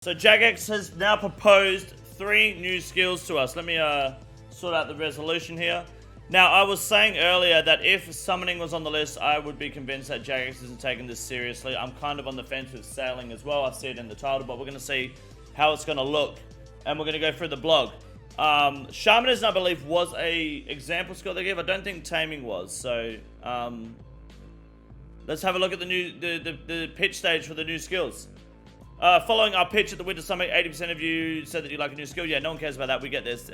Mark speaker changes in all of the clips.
Speaker 1: So Jagex has now proposed 3 new skills to us. Let me sort out the resolution here. Now, I was saying earlier that if summoning was on the list, I would be convinced that Jagex isn't taking this seriously. I'm kind of on the fence with sailing as well. I see it in the title, but we're going to see how it's going to look. And we're going to go through the blog. Shamanism, I believe, was a example skill they gave. I don't think taming was. So, let's have a look at the new the pitch stage for the new skills. Following our pitch at the Winter Summit, 80% of you said that you like a new skill. Yeah, no one cares about that. We get this.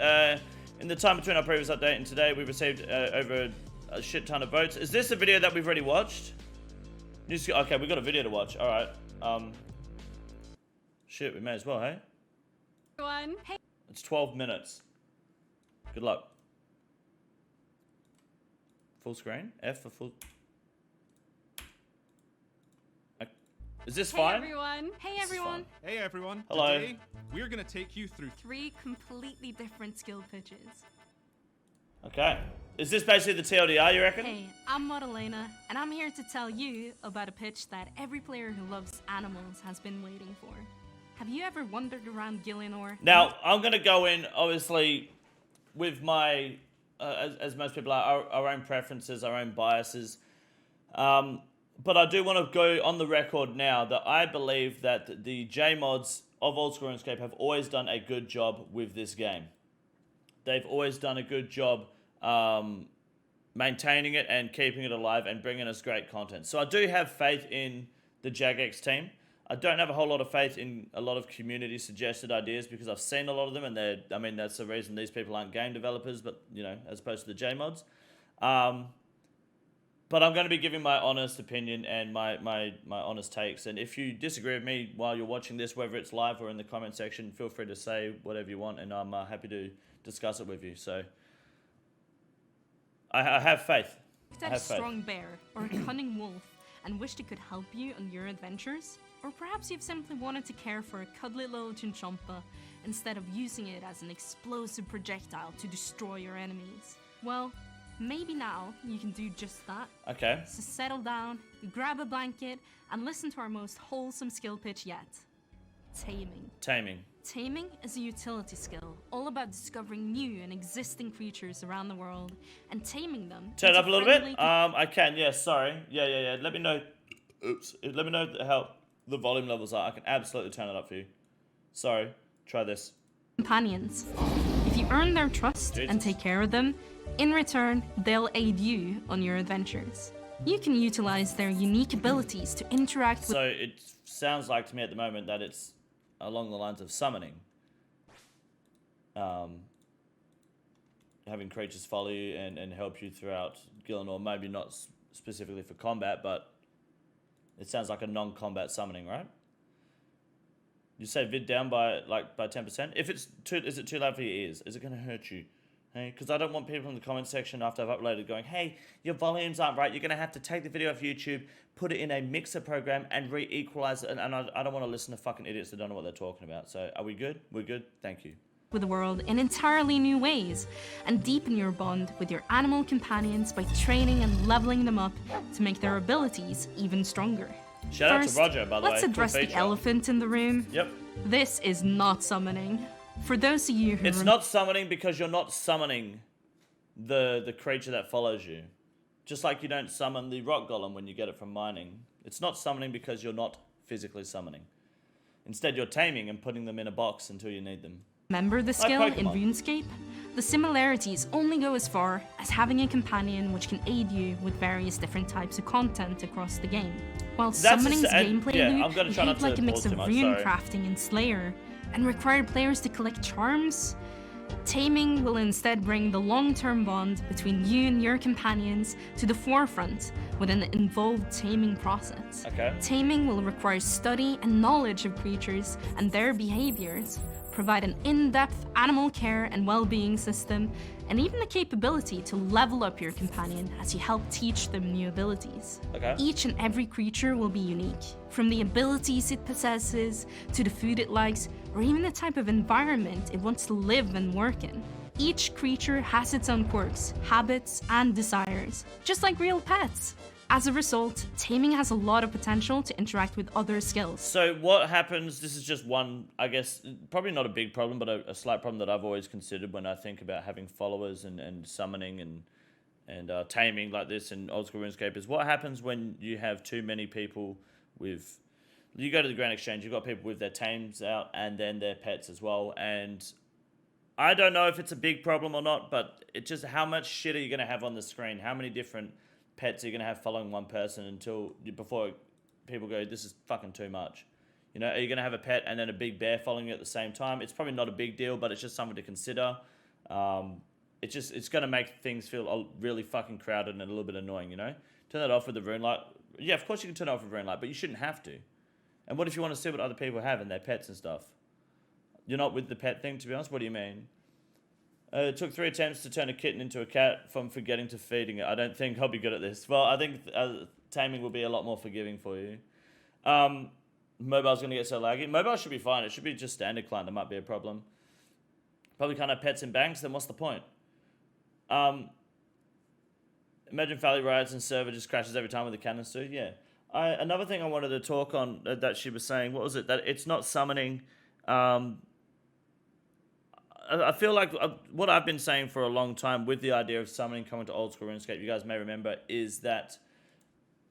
Speaker 1: In the time between our previous update and today, we received over a shit ton of votes. Is this a video that we've already watched? New skill. Okay, we got a video to watch. All right. Shit, we may as well, hey?
Speaker 2: Everyone. Hey.
Speaker 1: It's 12 minutes. Good luck. Full screen. F for full. Is this fine?
Speaker 2: Hey everyone. Hey everyone.
Speaker 3: Hey everyone.
Speaker 1: Hello.
Speaker 3: Today, we're gonna take you through
Speaker 2: 3 completely different skill pitches.
Speaker 1: Okay. Is this basically the TLDR, you reckon?
Speaker 2: Hey, I'm Modelena, and I'm here to tell you about a pitch that every player who loves animals has been waiting for. Have you ever wandered around Gillinor?
Speaker 1: Now, I'm going to go in, obviously, with my, as most people are, our own preferences, our own biases. But I do want to go on the record now that I believe that the J-mods of Old School RuneScape have always done a good job with this game. They've always done a good job maintaining it and keeping it alive and bringing us great content. So I do have faith in the Jagex team. I don't have a whole lot of faith in a lot of community suggested ideas because I've seen a lot of them and they're, I mean, that's the reason these people aren't game developers, but, you know, as opposed to the J-mods. But I'm going to be giving my honest opinion and my honest takes. And if you disagree with me while you're watching this, whether it's live or in the comment section, feel free to say whatever you want and I'm happy to discuss it with you. So I have faith.
Speaker 2: If you had a strong bear or a cunning wolf and wished it could help you on your adventures, or perhaps you've simply wanted to care for a cuddly little chinchompa instead of using it as an explosive projectile to destroy your enemies. Well, maybe now you can do just that.
Speaker 1: Okay.
Speaker 2: So settle down, grab a blanket, and listen to our most wholesome skill pitch yet. Taming.
Speaker 1: Taming.
Speaker 2: Taming is a utility skill, all about discovering new and existing creatures around the world, and taming them.
Speaker 1: Turn it up a little bit? I can, yeah, sorry. Yeah. Let me know, let me know how the volume levels are. I can absolutely turn it up for you. Sorry, try this.
Speaker 2: Companions. If you earn their trust and take care of them, in return, they'll aid you on your adventures. You can utilize their unique abilities to interact with...
Speaker 1: So it sounds like to me at the moment that it's along the lines of summoning. Having creatures follow you and help you throughout Gillinor, maybe not specifically for combat, but it sounds like a non-combat summoning, right? You say vid down by 10%. If it's too, is it too loud for your ears? Is it going to hurt you? Hey, because I don't want people in the comment section after I've uploaded going, hey, your volumes aren't right. You're going to have to take the video off YouTube, put it in a mixer program, and re-equalize it. And I don't want to listen to fucking idiots that don't know what they're talking about. So are we good? We're good. Thank you.
Speaker 2: With the world in entirely new ways, and deepen your bond with your animal companions by training and leveling them up to make their abilities even stronger.
Speaker 1: Shout out to Roger, by the way.
Speaker 2: Let's address the elephant in the room.
Speaker 1: Yep.
Speaker 2: This is not summoning. For those of you who...
Speaker 1: It's not summoning because you're not summoning the creature that follows you. Just like you don't summon the rock golem when you get it from mining. It's not summoning because you're not physically summoning. Instead, you're taming and putting them in a box until you need them.
Speaker 2: Remember the skill in RuneScape? The similarities only go as far as having a companion which can aid you with various different types of content across the game. While summoning's gameplay loop behaved like a mix of rune crafting and Slayer, and required players to collect charms, taming will instead bring the long-term bond between you and your companions to the forefront with an involved taming process.
Speaker 1: Okay.
Speaker 2: Taming will require study and knowledge of creatures and their behaviors, provide an in-depth animal care and well-being system, and even the capability to level up your companion as you help teach them new abilities.
Speaker 1: Okay.
Speaker 2: Each and every creature will be unique, from the abilities it possesses, to the food it likes, or even the type of environment it wants to live and work in. Each creature has its own quirks, habits, and desires, just like real pets. As a result, taming has a lot of potential to interact with other skills.
Speaker 1: So what happens, this is just one, I guess, probably not a big problem, but a slight problem that I've always considered when I think about having followers and summoning and taming like this in old school RuneScape is what happens when you have too many people with... You go to the Grand Exchange, you've got people with their tames out and then their pets as well, and I don't know if it's a big problem or not, but it's just how much shit are you going to have on the screen? How many different pets are you going to have following one person before people go, this is fucking too much? You know, are you going to have a pet and then a big bear following you at the same time? It's probably not a big deal, but it's just something to consider. It's going to make things feel really fucking crowded and a little bit annoying, you know? Turn that off with the rune light. Yeah, of course you can turn it off with rune light, but you shouldn't have to. And what if you want to see what other people have and their pets and stuff? You're not with the pet thing, to be honest? What do you mean? It took 3 attempts to turn a kitten into a cat from forgetting to feeding it. I don't think I'll be good at this. Well, I think taming will be a lot more forgiving for you. Mobile's going to get so laggy. Mobile should be fine. It should be just standard client. That might be a problem. Probably can't have pets in banks. Then what's the point? Imagine Valley riots and server just crashes every time with the cannons too. Yeah. Another thing I wanted to talk on that she was saying, what was it? That it's not summoning... I feel like what I've been saying for a long time with the idea of summoning coming to old school RuneScape, you guys may remember, is that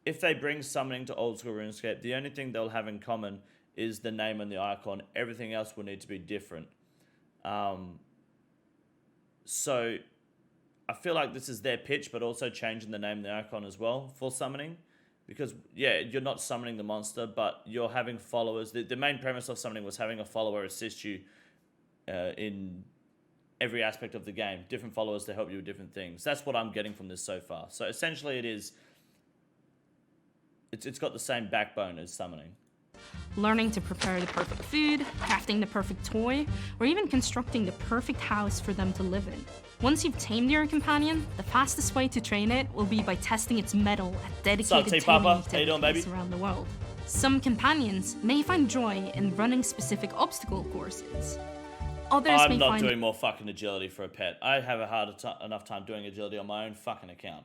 Speaker 1: if they bring summoning to old school RuneScape, the only thing they'll have in common is the name and the icon. Everything else will need to be different. So I feel like this is their pitch, but also changing the name and the icon as well for summoning. Because, yeah, you're not summoning the monster, but you're having followers. The main premise of summoning was having a follower assist you in every aspect of the game. Different followers to help you with different things. That's what I'm getting from this so far. So essentially it's got the same backbone as summoning.
Speaker 2: Learning to prepare the perfect food, crafting the perfect toy, or even constructing the perfect house for them to live in. Once you've tamed your companion, the fastest way to train it will be by testing its mettle at dedicated taming activities around the world. Some companions may find joy in running specific obstacle courses. Others
Speaker 1: I'm not doing more fucking agility for a pet. I have a enough time doing agility on my own fucking account.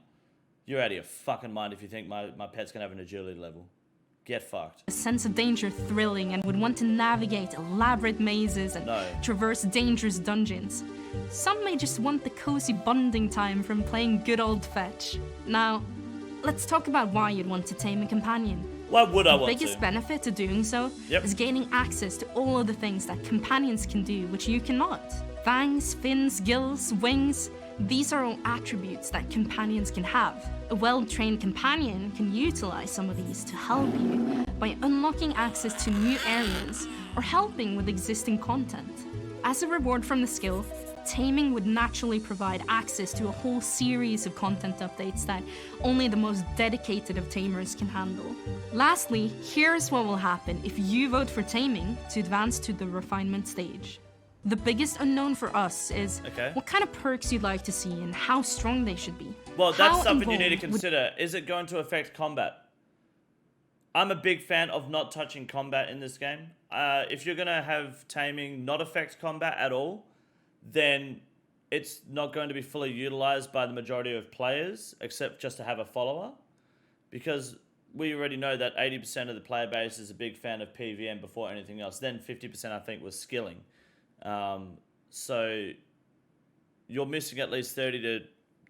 Speaker 1: You're out of your fucking mind if you think my pet's gonna have an agility level. Get fucked.
Speaker 2: A sense of danger thrilling and would want to navigate elaborate mazes and traverse dangerous dungeons. Some may just want the cozy bonding time from playing good old fetch. Now, let's talk about why you'd want to tame a companion.
Speaker 1: Why would I want to?
Speaker 2: The biggest benefit to doing so is gaining access to all of the things that companions can do, which you cannot. Fangs, fins, gills, wings, these are all attributes that companions can have. A well-trained companion can utilize some of these to help you by unlocking access to new areas or helping with existing content. As a reward from the skill, taming would naturally provide access to a whole series of content updates that only the most dedicated of tamers can handle. Lastly, here's what will happen if you vote for taming to advance to the refinement stage. The biggest unknown for us is what kind of perks you'd like to see and how strong they should be.
Speaker 1: Well, that's something you need to consider. Is it going to affect combat? I'm a big fan of not touching combat in this game. If you're going to have taming not affect combat at all, then it's not going to be fully utilized by the majority of players, except just to have a follower. Because we already know that 80% of the player base is a big fan of PVM before anything else. Then 50% I think was skilling. So you're missing at least 20 to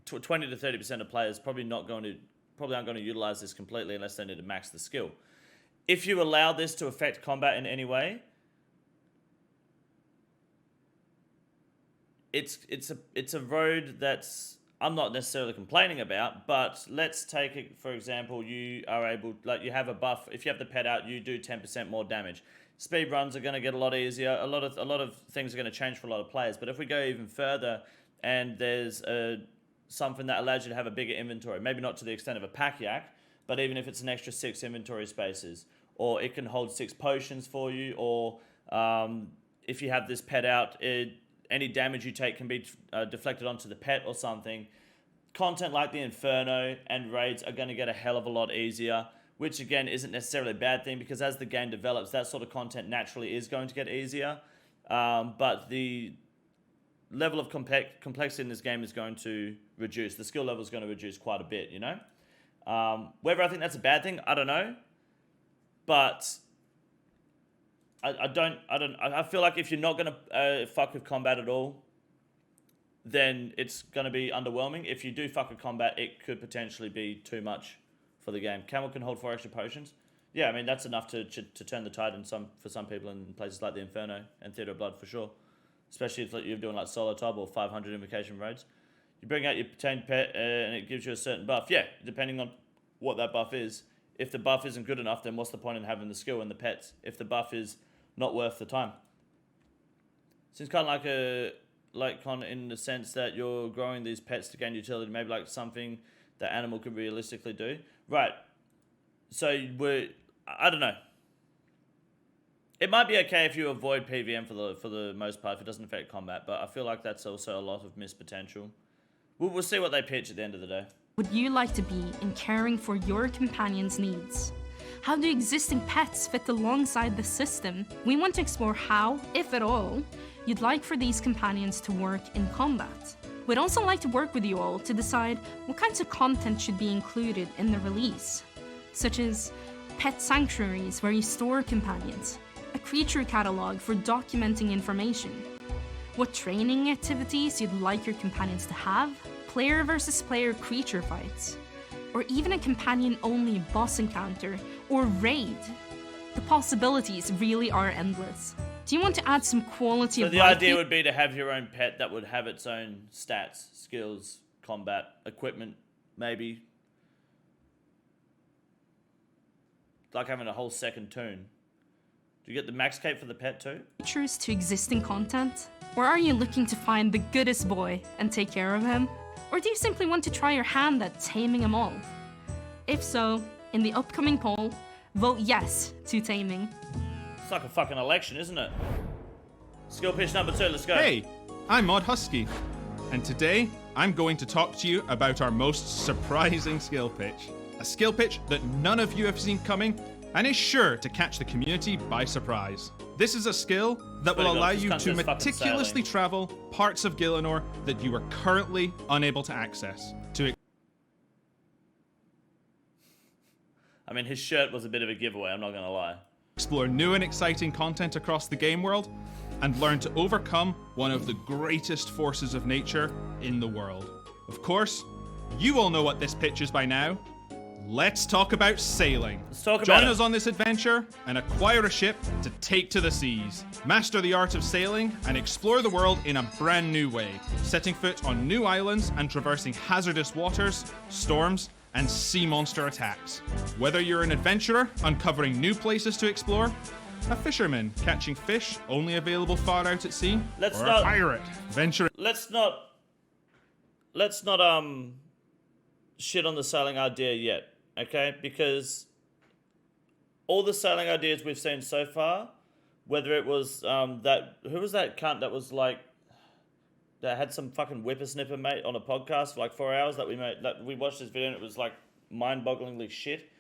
Speaker 1: 30% of players probably aren't going to utilize this completely unless they need to max the skill. If you allow this to affect combat in any way, it's a road that's I'm not necessarily complaining about, but let's take it, for example, you are able, like you have a buff, if you have the pet out, you do 10% more damage. Speed runs are going to get a lot easier. A lot of things are going to change for a lot of players. But if we go even further and there's something that allows you to have a bigger inventory, maybe not to the extent of a pack yak, but even if it's an extra 6 inventory spaces, or it can hold 6 potions for you, or if you have this pet out, any damage you take can be deflected onto the pet or something. Content like the Inferno and raids are going to get a hell of a lot easier, which again isn't necessarily a bad thing because as the game develops, that sort of content naturally is going to get easier. But the level of complexity in this game is going to reduce. The skill level is going to reduce quite a bit, you know? Whether I think that's a bad thing, I don't know. But I feel like if you're not going to fuck with combat at all, then it's going to be underwhelming. If you do fuck with combat, it could potentially be too much for the game. Camel can hold 4 extra potions. Yeah, I mean, that's enough to turn the tide for some people in places like the Inferno and Theatre of Blood for sure. Especially if you're doing like solo tub or 500 invocation raids. You bring out your tamed pet and it gives you a certain buff. Yeah, depending on what that buff is. If the buff isn't good enough, then what's the point in having the skill and the pets? If the buff is not worth the time. Seems kind of like in the sense that you're growing these pets to gain utility, maybe like something that animal could realistically do. Right. So I don't know. It might be okay if you avoid PVM for the most part if it doesn't affect combat, but I feel like that's also a lot of missed potential. We'll see what they pitch at the end of the day.
Speaker 2: Would you like to be in caring for your companion's needs? How do existing pets fit alongside the system? We want to explore how, if at all, you'd like for these companions to work in combat. We'd also like to work with you all to decide what kinds of content should be included in the release, such as pet sanctuaries where you store companions, a creature catalog for documenting information, what training activities you'd like your companions to have, player versus player creature fights, or even a companion-only boss encounter or raid. The possibilities really are endless. Do you want to add some quality of life?
Speaker 1: So the idea would be to have your own pet that would have its own stats, skills, combat, equipment, maybe. Like having a whole second toon. Do you get the max cape for the pet too?
Speaker 2: Features to existing content? Or are you looking to find the goodest boy and take care of him? Or do you simply want to try your hand at taming them all? If so, in the upcoming poll, vote yes to taming.
Speaker 1: It's like a fucking election, isn't it? Skill pitch number 2, let's go.
Speaker 3: Hey, I'm Mod Husky, and today I'm going to talk to you about our most surprising skill pitch. A skill pitch that none of you have seen coming and is sure to catch the community by surprise. This is a skill that will allow you to meticulously travel parts of Gielinor that you are currently unable to access.
Speaker 1: I mean, his shirt was a bit of a giveaway, I'm not gonna lie.
Speaker 3: Explore new and exciting content across the game world, and learn to overcome one of the greatest forces of nature in the world. Of course, you all know what this pitch is by now. Let's talk about sailing. Join us on this adventure and acquire a ship to take to the seas. Master the art of sailing and explore the world in a brand new way, setting foot on new islands and traversing hazardous waters, storms, and sea monster attacks. Whether you're an adventurer uncovering new places to explore, a fisherman catching fish only available far out at sea, or a pirate venturing.
Speaker 1: Let's not shit on the sailing idea yet, okay? Because all the sailing ideas we've seen so far, whether it was who was that cunt that was like that had some fucking whippersnipper mate on a podcast for like 4 hours that we watched this video and it was like mind-bogglingly shit.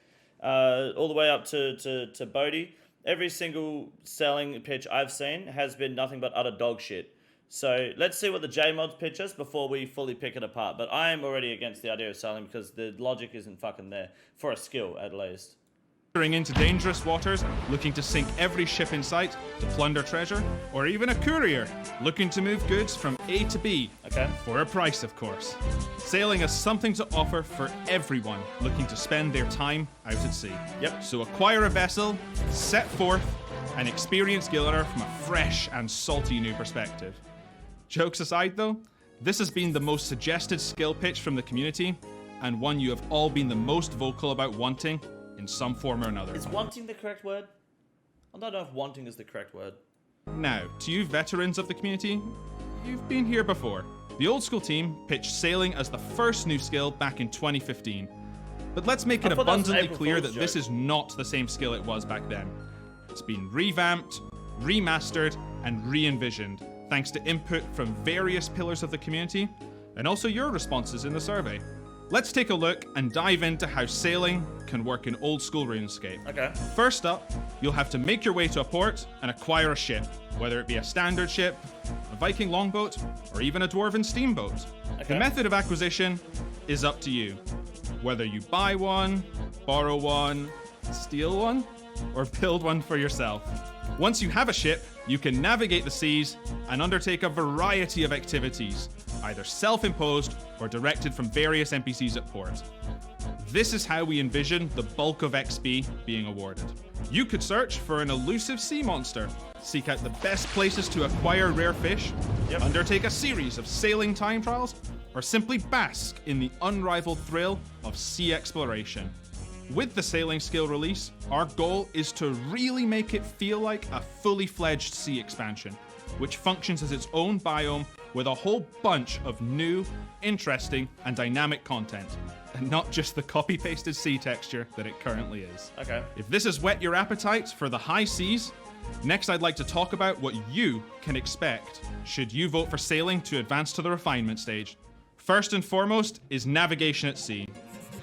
Speaker 1: All the way up to Bodhi. Every single sailing pitch I've seen has been nothing but utter dog shit. So let's see what the J-Mods pitch us before we fully pick it apart. But I am already against the idea of sailing because the logic isn't fucking there. For a skill, at least.
Speaker 3: Into dangerous waters, looking to sink every ship in sight to plunder treasure, or even a courier looking to move goods from A to B, for a price, of course. Sailing has something to offer for everyone looking to spend their time out at sea.
Speaker 1: Yep.
Speaker 3: So acquire a vessel, set forth, and experience Gielinor from a fresh and salty new perspective. Jokes aside, though, this has been the most suggested skill pitch from the community, and one you have all been the most vocal about wanting in some form or another.
Speaker 1: Is wanting the correct word? I don't know if wanting is the correct word.
Speaker 3: Now, to you veterans of the community, you've been here before. The old school team pitched sailing as the first new skill back in 2015. But let's make it abundantly clear that this is not the same skill it was back then. It's been revamped, remastered, and re-envisioned, thanks to input from various pillars of the community, and also your responses in the survey. Let's take a look and dive into how sailing can work in old school RuneScape.
Speaker 1: Okay.
Speaker 3: First up, you'll have to make your way to a port and acquire a ship, whether it be a standard ship, a Viking longboat, or even a dwarven steamboat.
Speaker 1: Okay.
Speaker 3: The method of acquisition is up to you. whether you buy one, borrow one, steal one, or build one for yourself. Once you have a ship, you can navigate the seas and undertake a variety of activities, either self-imposed or directed from various NPCs at port. This is how we envision the bulk of XP being awarded. You could search for an elusive sea monster, seek out the best places to acquire rare fish, undertake a series of sailing time trials, or simply bask in the unrivaled thrill of sea exploration. With the sailing skill release, our goal is to really make it feel like a fully fledged sea expansion, which functions as its own biome with a whole bunch of new, interesting, and dynamic content, and not just the copy-pasted sea texture that it currently is.
Speaker 1: Okay.
Speaker 3: If this has whet your appetite for the high seas, next I'd like to talk about what you can expect should you vote for sailing to advance to the refinement stage. First and foremost is navigation at sea.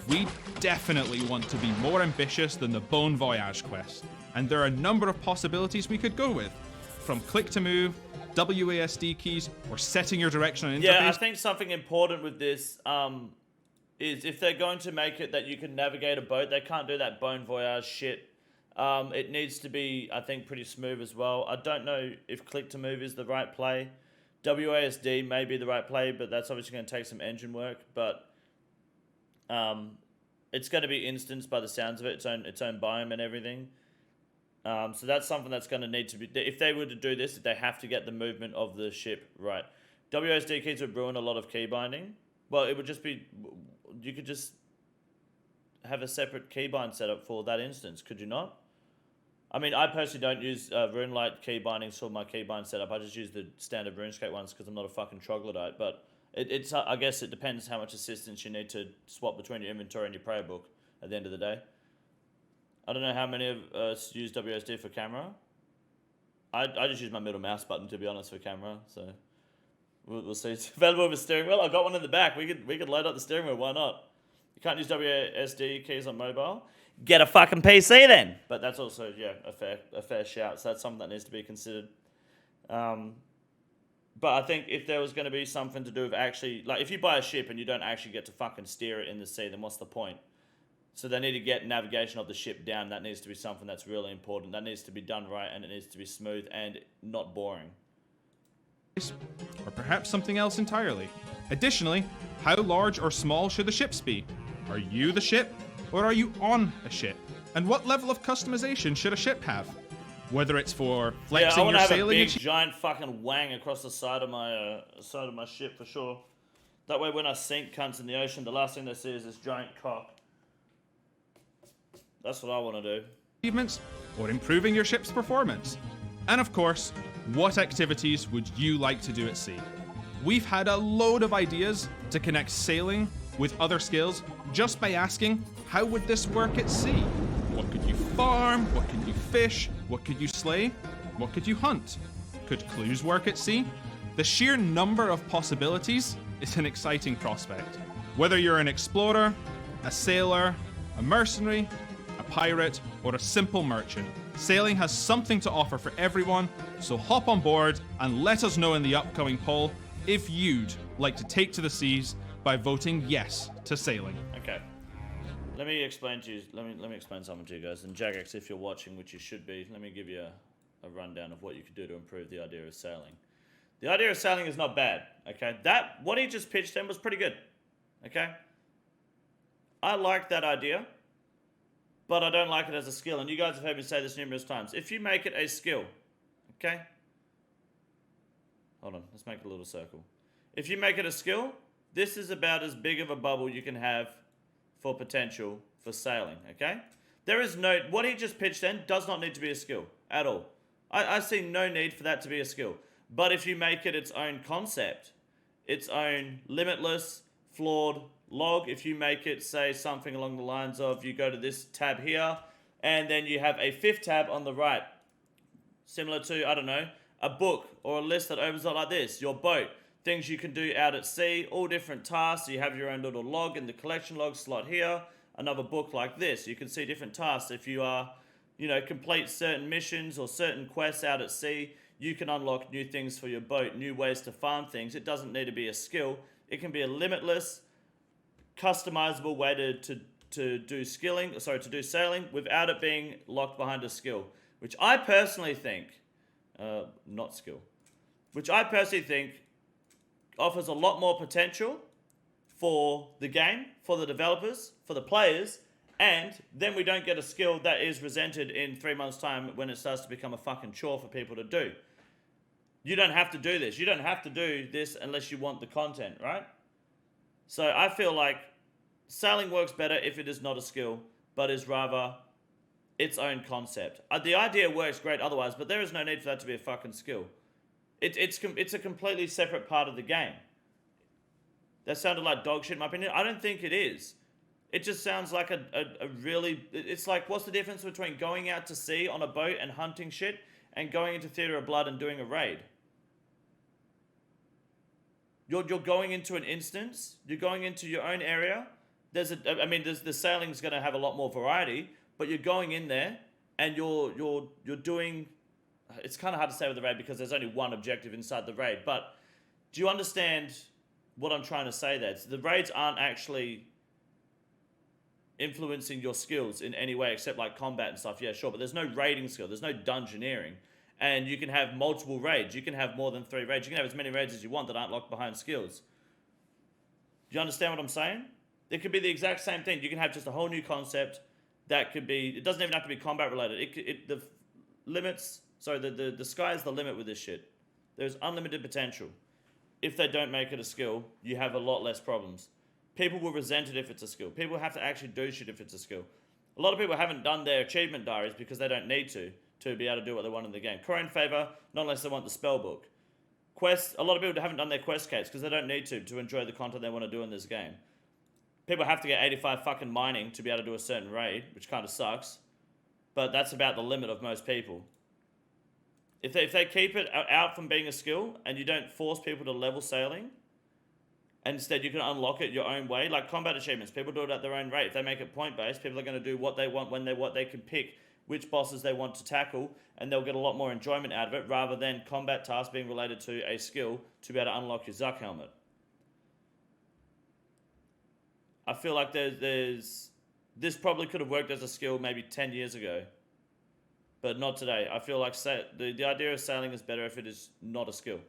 Speaker 3: We definitely want to be more ambitious than the Bon Voyage quest, and there are a number of possibilities we could go with, from click to move, WASD keys, or setting your direction on interface.
Speaker 1: Yeah, I think something important with this is if they're going to make it that you can navigate a boat, they can't do that Bon Voyage shit. It needs to be, I think, pretty smooth as well. I don't know if click to move is the right play. WASD may be the right play, but that's obviously going to take some engine work. But it's going to be instanced by the sounds of it, its own biome and everything. So that's something that's going to need to be... If they were to do this, they have to get the movement of the ship right. WASD keys would ruin a lot of key binding. Well, it would just be... You could just have a separate keybind setup for that instance, could you not? I mean, I personally don't use RuneLite key bindings for my keybind setup. I just use the standard RuneScape ones because I'm not a fucking troglodyte. But it's I guess it depends how much assistance you need to swap between your inventory and your prayer book at the end of the day. I don't know how many of us use WSD for camera. I just use my middle mouse button, to be honest, for camera. So we'll see. It's available with steering wheel. I've got one in the back. We could load up the steering wheel. Why not? You can't use WSD keys on mobile. Get a fucking PC then. But that's also a fair shout. So that's something that needs to be considered. But I think if there was going to be something to do with actually, like if you buy a ship and you don't actually get to fucking steer it in the sea, then what's the point? So they need to get navigation of the ship down. That needs to be something that's really important. That needs to be done right, and it needs to be smooth and not boring.
Speaker 3: Or perhaps something else entirely. Additionally, how large or small should the ships be? Are you the ship, or are you on a ship? And what level of customization should a ship have? Whether it's for flexing your sailing...
Speaker 1: I want to have a big, giant fucking wang across the side of my ship for sure. That way when I sink cunts in the ocean, the last thing they see is this giant cock. That's what I want to do.
Speaker 3: Achievements, or improving your ship's performance. And of course, what activities would you like to do at sea? We've had a load of ideas to connect sailing with other skills just by asking, how would this work at sea? What could you farm? What could you fish? What could you slay? What could you hunt? Could clues work at sea? The sheer number of possibilities is an exciting prospect. Whether you're an explorer, a sailor, a mercenary, a pirate, or a simple merchant, sailing has something to offer for everyone, so hop on board and let us know in the upcoming poll if you'd like to take to the seas by voting yes to sailing.
Speaker 1: Okay. Let me explain to you. Let me explain something to you guys. And Jagex, if you're watching, which you should be, let me give you a rundown of what you could do to improve the idea of sailing. The idea of sailing is not bad. Okay, what he just pitched then was pretty good. Okay, I like that idea, but I don't like it as a skill. And you guys have heard me say this numerous times. If you make it a skill, okay. Hold on, let's make a little circle. If you make it a skill, this is about as big of a bubble you can have for potential for sailing, okay? There is no... What he just pitched then does not need to be a skill at all. I see no need for that to be a skill. But if you make it its own concept, its own limitless, flawed log, if you make it say something along the lines of you go to this tab here, and then you have a fifth tab on the right, similar to, I don't know, a book or a list that opens up like this, your boat, things you can do out at sea, all different tasks. You have your own little log in the collection log slot here, another book like this. You can see different tasks. If you are, complete certain missions or certain quests out at sea, you can unlock new things for your boat, new ways to farm things. It doesn't need to be a skill. It can be a limitless, customizable way to do sailing without it being locked behind a skill, which I personally think, which I personally think offers a lot more potential for the game, for the developers, for the players, and then we don't get a skill that is resented in 3 months' time when it starts to become a fucking chore for people to do. You don't have to do this. You don't have to do this unless you want the content, right? So I feel like sailing works better if it is not a skill, but is rather its own concept. The idea works great otherwise, but there is no need for that to be a fucking skill. It's a completely separate part of the game. That sounded like dog shit in my opinion. I don't think it is. It just sounds like a really... It's like, what's the difference between going out to sea on a boat and hunting shit and going into Theatre of Blood and doing a raid? You're going into an instance. You're going into your own area. The sailing's going to have a lot more variety, but you're going in there and you're doing... It's kind of hard to say with the raid because there's only one objective inside the raid, but do you understand what I'm trying to say there? So the raids aren't actually influencing your skills in any way except like combat and stuff. Yeah, sure, but there's no raiding skill. There's no dungeoneering. And you can have multiple raids. You can have more than 3 raids. You can have as many raids as you want that aren't locked behind skills. Do you understand what I'm saying? It could be the exact same thing. You can have just a whole new concept that could be... It doesn't even have to be combat related. The sky is the limit with this shit. There's unlimited potential. If they don't make it a skill, you have a lot less problems. People will resent it if it's a skill. People have to actually do shit if it's a skill. A lot of people haven't done their achievement diaries because they don't need to be able to do what they want in the game. Current favor, not unless they want the spell book. Quests, a lot of people haven't done their quest cases because they don't need to enjoy the content they want to do in this game. People have to get 85 fucking mining to be able to do a certain raid, which kind of sucks. But that's about the limit of most people. If they keep it out from being a skill and you don't force people to level sailing, and instead you can unlock it your own way, like combat achievements, people do it at their own rate. If they make it point-based, people are going to do what they want when they can pick which bosses they want to tackle, and they'll get a lot more enjoyment out of it rather than combat tasks being related to a skill to be able to unlock your Zuck helmet. I feel like this probably could have worked as a skill maybe 10 years ago. But not today. I feel like the idea of sailing is better if it is not a skill.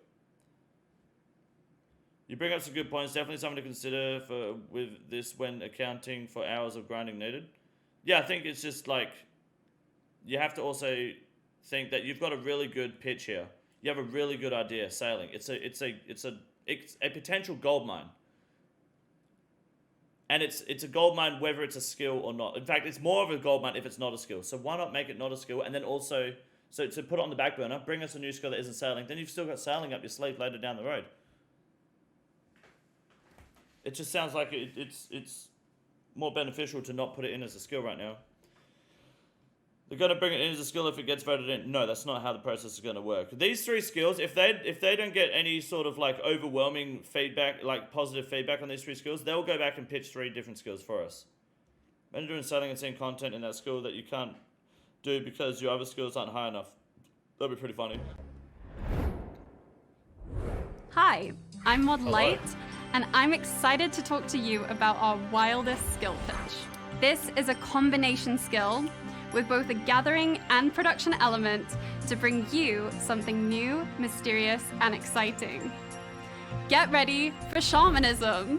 Speaker 1: You bring up some good points. Definitely something to consider with this when accounting for hours of grinding needed. Yeah, I think it's just like you have to also think that you've got a really good pitch here. You have a really good idea. Sailing. It's a potential gold mine. And it's a gold mine whether it's a skill or not. In fact, it's more of a gold mine if it's not a skill. So why not make it not a skill? And then also, so to put it on the back burner, bring us a new skill that isn't sailing. Then you've still got sailing up your sleeve later down the road. It just sounds like it's more beneficial to not put it in as a skill right now. They're going to bring it in as a skill if it gets voted in. No, that's not how the process is going to work. These 3 skills, if they don't get any sort of like overwhelming feedback, like positive feedback on these 3 skills, they'll go back and pitch 3 different skills for us. Imagine doing sailing and seeing content in that skill that you can't do because your other skills aren't high enough. That'd be pretty funny.
Speaker 4: Hi, I'm Mod Light, and I'm excited to talk to you about our wildest skill pitch. This is a combination skill with both a gathering and production element to bring you something new, mysterious, and exciting. Get ready for shamanism!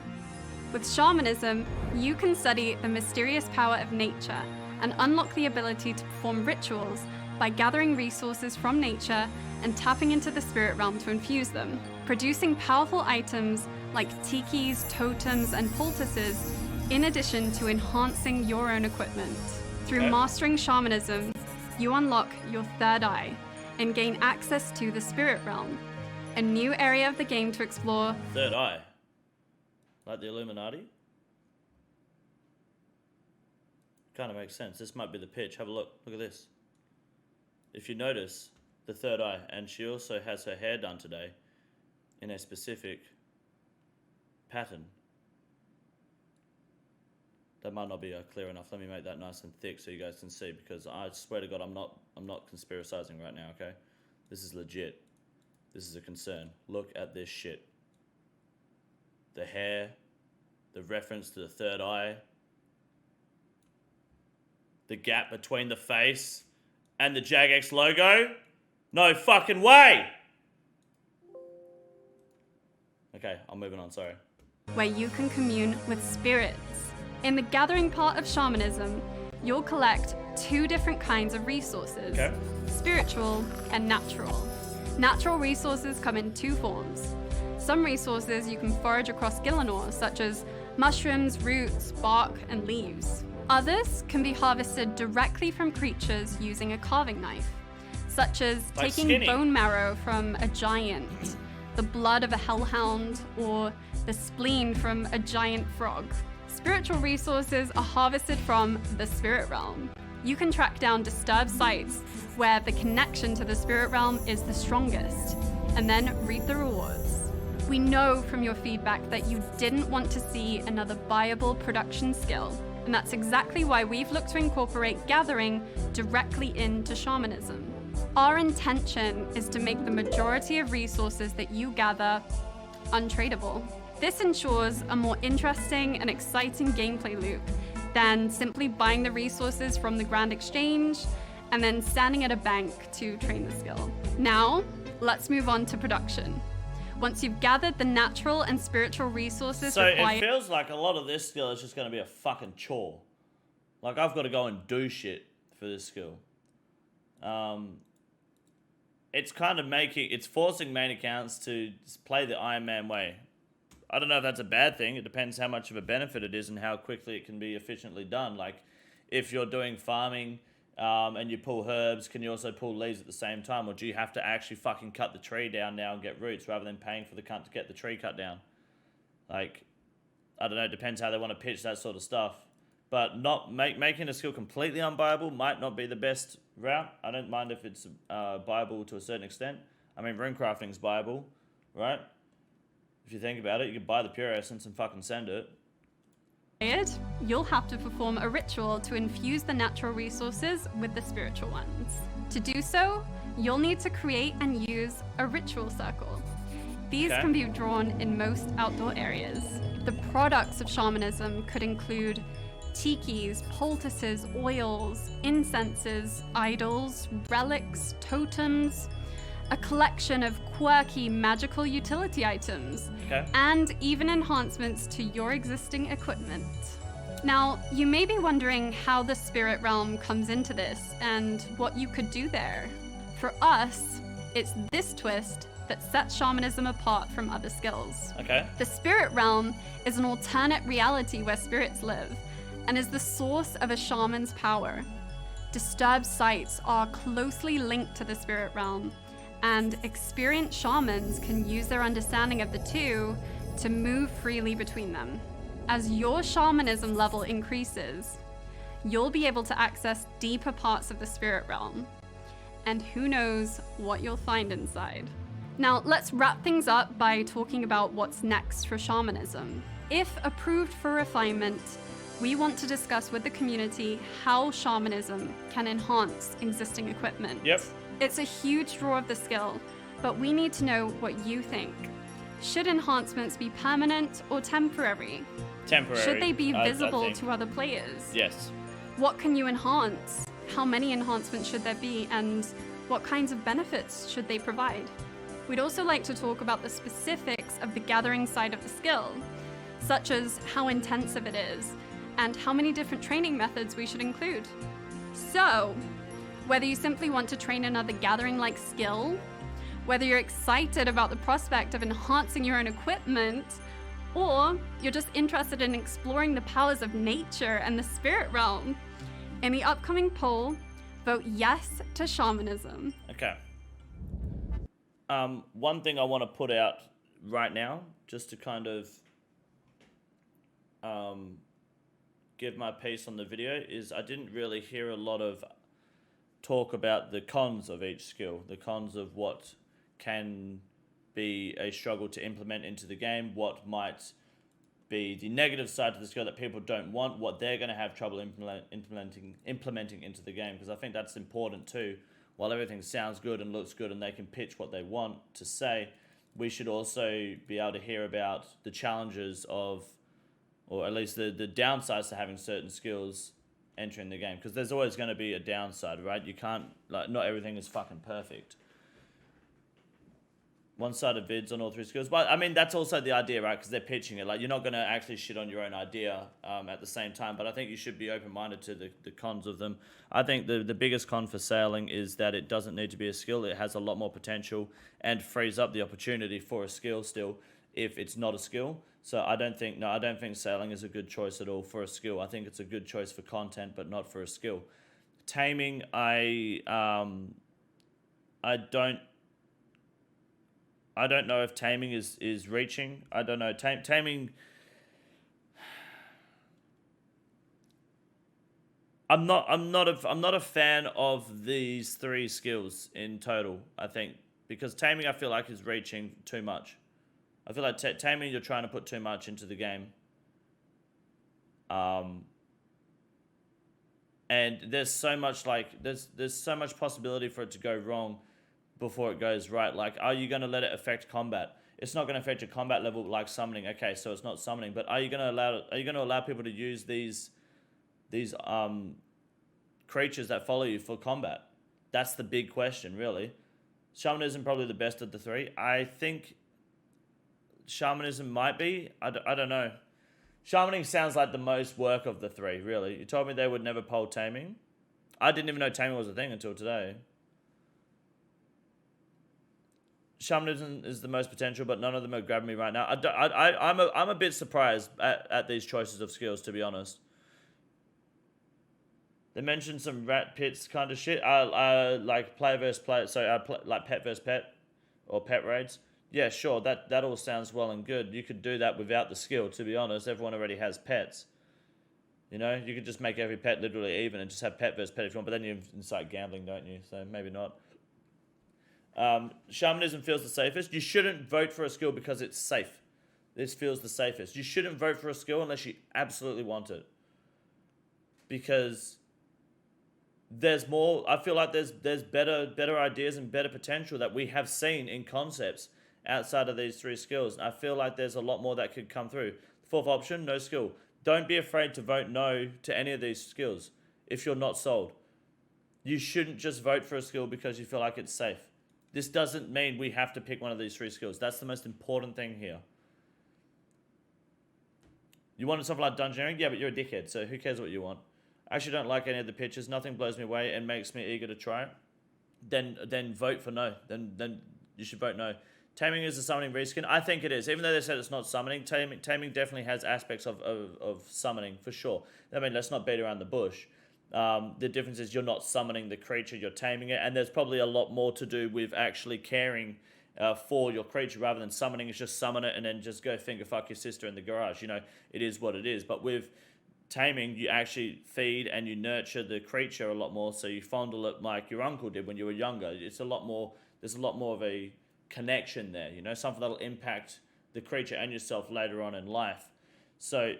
Speaker 4: With shamanism, you can study the mysterious power of nature and unlock the ability to perform rituals by gathering resources from nature and tapping into the spirit realm to infuse them, producing powerful items like tikis, totems, and poultices, in addition to enhancing your own equipment. Through mastering shamanism, you unlock your third eye and gain access to the spirit realm, a new area of the game to explore.
Speaker 1: Third eye? Like the Illuminati? Kind of makes sense. This might be the pitch. Have a look. Look at this. If you notice, the third eye, and she also has her hair done today in a specific pattern. That might not be clear enough. Let me make that nice and thick so you guys can see, because I swear to God, I'm not conspiracizing right now, okay? This is legit. This is a concern. Look at this shit. The hair the reference to the third eye, the gap between the face and the Jagex logo. No fucking way! Okay, I'm moving on, sorry.
Speaker 4: Where you can commune with spirits. In the gathering part of shamanism, you'll collect 2 different kinds of resources,
Speaker 1: okay.
Speaker 4: Spiritual and natural. Natural resources come in 2 forms. Some resources you can forage across Gielinor, such as mushrooms, roots, bark, and leaves. Others can be harvested directly from creatures using a carving knife, such as
Speaker 1: like
Speaker 4: taking
Speaker 1: skinny.
Speaker 4: bone marrow from a giant, the blood of a hellhound, or the spleen from a giant frog. Spiritual resources are harvested from the spirit realm. You can track down disturbed sites where the connection to the spirit realm is the strongest, and then reap the rewards. We know from your feedback that you didn't want to see another viable production skill, and that's exactly why we've looked to incorporate gathering directly into shamanism. Our intention is to make the majority of resources that you gather untradeable. This ensures a more interesting and exciting gameplay loop than simply buying the resources from the Grand Exchange and then standing at a bank to train the skill. Now, let's move on to production. Once you've gathered the natural and spiritual resources required...
Speaker 1: it feels like a lot of this skill is just going to be a fucking chore. Like, I've got to go and do shit for this skill. It's kind of it's forcing main accounts to play the Iron Man way. I don't know if that's a bad thing. It depends how much of a benefit it is and how quickly it can be efficiently done. Like, if you're doing farming and you pull herbs, can you also pull leaves at the same time? Or do you have to actually fucking cut the tree down now and get roots rather than paying for the cunt to get the tree cut down? Like, I don't know. It depends how they want to pitch that sort of stuff. But not making a skill completely unbuyable might not be the best route. I don't mind if it's buyable to a certain extent. I mean, runecrafting's buyable, right? If you think about it, you can buy the pure essence and fucking send it.
Speaker 4: You'll have to perform a ritual to infuse the natural resources with the spiritual ones. To do so, you'll need to create and use a ritual circle. These can be drawn in most outdoor areas. The products of shamanism could include tikis, poultices, oils, incenses, idols, relics, totems, a collection of quirky magical utility items, and even enhancements to your existing equipment. Now, you may be wondering how the spirit realm comes into this and what you could do there. For us, it's this twist that sets shamanism apart from other skills. The spirit realm is an alternate reality where spirits live and is the source of a shaman's power. Disturbed sites are closely linked to the spirit realm, and experienced shamans can use their understanding of the two to move freely between them. As your shamanism level increases, you'll be able to access deeper parts of the spirit realm, and who knows what you'll find inside. Now, let's wrap things up by talking about what's next for shamanism. If approved for refinement, we want to discuss with the community how shamanism can enhance existing equipment. It's a huge draw of the skill, but we need to know what you think. Should enhancements be permanent or temporary?
Speaker 1: Temporary.
Speaker 4: Should they be visible to other players?
Speaker 1: Yes.
Speaker 4: What can you enhance? How many enhancements should there be, and what kinds of benefits should they provide? We'd also like to talk about the specifics of the gathering side of the skill, such as how intensive it is, and how many different training methods we should include. So, whether you simply want to train another gathering-like skill, whether you're excited about the prospect of enhancing your own equipment, or you're just interested in exploring the powers of nature and the spirit realm, in the upcoming poll, vote yes to shamanism.
Speaker 1: One thing I want to put out right now, just to kind of give my piece on the video, is I didn't really hear a lot of talk about the cons of each skill, the cons of what can be a struggle to implement into the game, what might be the negative side to the skill that people don't want, what they're going to have trouble implementing into the game, because I think that's important too. While everything sounds good and looks good and they can pitch what they want to say, we should also be able to hear about the challenges of or at least the downsides to having certain skills entering the game, because there's always going to be a downside, right? You can't, like, not everything is fucking perfect. One-sided vids on all 3 skills. But, I mean, that's also the idea, right? Because they're pitching it. Like, you're not going to actually shit on your own idea at the same time. But I think you should be open-minded to the cons of them. I think the biggest con for sailing is that it doesn't need to be a skill. It has a lot more potential and frees up the opportunity for a skill still if it's not a skill. So I don't think sailing is a good choice at all for a skill. I think it's a good choice for content, but not for a skill. Taming, I don't know if taming is reaching. I don't know. Taming. I'm not a fan of these 3 skills in total. I think because taming, I feel like, is reaching too much. I feel like taming, you're trying to put too much into the game. And there's so much there's so much possibility for it to go wrong before it goes right. Like, are you going to let it affect combat? It's not going to affect your combat level like summoning. Okay, so it's not summoning, but are you going to allow people to use these creatures that follow you for combat? That's the big question, really. Shamanism probably the best of the 3. I think shamanism might be. I don't know. Shamaning sounds like the most work of the 3, really. You told me they would never poll taming. I didn't even know taming was a thing until today. Shamanism is the most potential, but none of them are grabbing me right now. I'm a bit surprised at these choices of skills, to be honest. They mentioned some rat pits kind of shit. Like player versus player. So like pet versus pet, or pet raids. Yeah, sure. That all sounds well and good. You could do that without the skill. To be honest, everyone already has pets. You know, you could just make every pet literally even and just have pet versus pet if you want. But then you incite gambling, don't you? So maybe not. Shamanism feels the safest. You shouldn't vote for a skill because it's safe. This feels the safest. You shouldn't vote for a skill unless you absolutely want it. Because there's more, I feel like there's better ideas and better potential that we have seen in concepts outside of these 3 skills. I feel like there's a lot more that could come through. 4th option, no skill. Don't be afraid to vote no to any of these skills if you're not sold. You shouldn't just vote for a skill because you feel like it's safe. This doesn't mean we have to pick one of these 3 skills. That's the most important thing here. You wanted something like dungeoneering? Yeah, but you're a dickhead, so who cares what you want? I actually don't like any of the pitches. Nothing blows me away and makes me eager to try it. Then vote for no. Then you should vote no. Taming is a summoning reskin. I think it is. Even though they said it's not summoning, taming definitely has aspects of summoning, for sure. I mean, let's not beat around the bush. The difference is you're not summoning the creature, you're taming it, and there's probably a lot more to do with actually caring for your creature rather than summoning. It's just summon it and then just go finger fuck your sister in the garage. You know, it is what it is. But with taming, you actually feed and you nurture the creature a lot more, so you fondle it like your uncle did when you were younger. It's a lot more, there's a lot more of a connection there, you know, something that'll impact the creature and yourself later on in life. So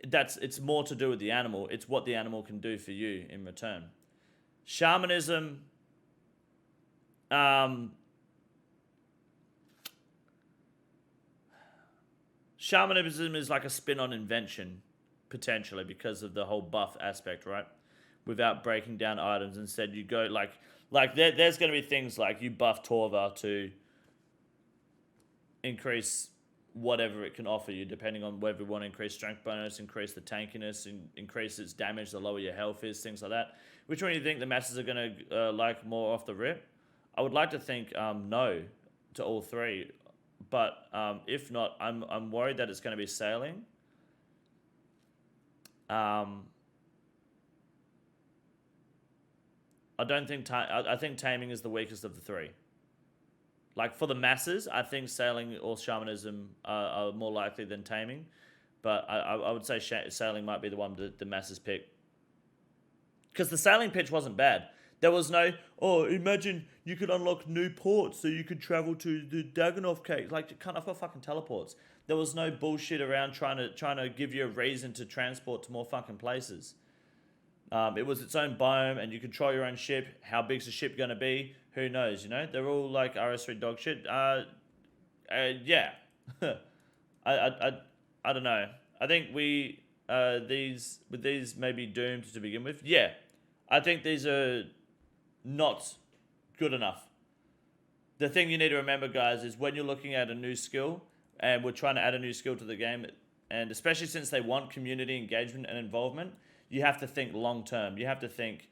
Speaker 1: it's more to do with the animal. It's what the animal can do for you in return. Shamanism, shamanism is like a spin on invention, potentially, because of the whole buff aspect, right? Without breaking down items. Instead, you go like there's going to be things like you buff Torva to increase whatever it can offer you, depending on whether you want to increase strength bonus, increase the tankiness, increase its damage, the lower your health is, things like that. Which one do you think the masses are going to like more off the rip? I would like to think no to all 3, but if not, I'm worried that it's going to be sailing. I think taming is the weakest of the 3. Like, for the masses, I think sailing or shamanism are more likely than taming. But I would say sailing might be the one that the masses pick. Because the sailing pitch wasn't bad. There was no, imagine you could unlock new ports so you could travel to the Daganov cave. Like, I've got fucking teleports. There was no bullshit around trying to give you a reason to transport to more fucking places. It was its own biome, and you control your own ship. How big's the ship going to be? Who knows, you know? They're all like RS3 dog shit. Yeah. I don't know. I think these may be doomed to begin with. Yeah, I think these are not good enough. The thing you need to remember, guys, is when you're looking at a new skill, and we're trying to add a new skill to the game, and especially since they want community engagement and involvement, you have to think long term. You have to think,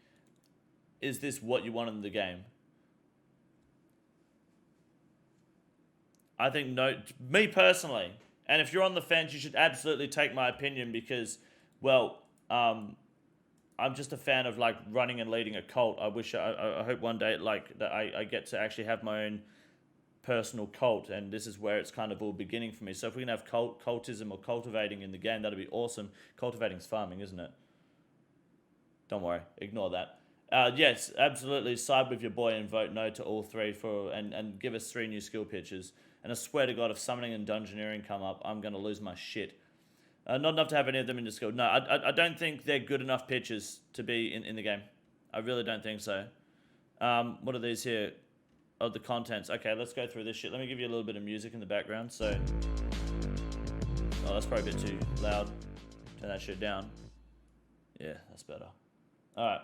Speaker 1: is this what you want in the game? I think no, me personally, and if you're on the fence, you should absolutely take my opinion because, well, I'm just a fan of like running and leading a cult. I hope one day like that I get to actually have my own personal cult, and this is where it's kind of all beginning for me. So if we can have cultism or cultivating in the game, that'd be awesome. Cultivating's farming, isn't it? Don't worry, ignore that. Yes, absolutely side with your boy and vote no to all three and give us 3 new skill pitches. And I swear to God, if summoning and dungeoneering come up, I'm going to lose my shit. Not enough to have any of them in the skill. No, I don't think they're good enough pitches to be in the game. I really don't think so. What are these here? Oh, the contents. Okay, let's go through this shit. Let me give you a little bit of music in the background. So, oh, that's probably a bit too loud. Turn that shit down. Yeah, that's better. All right.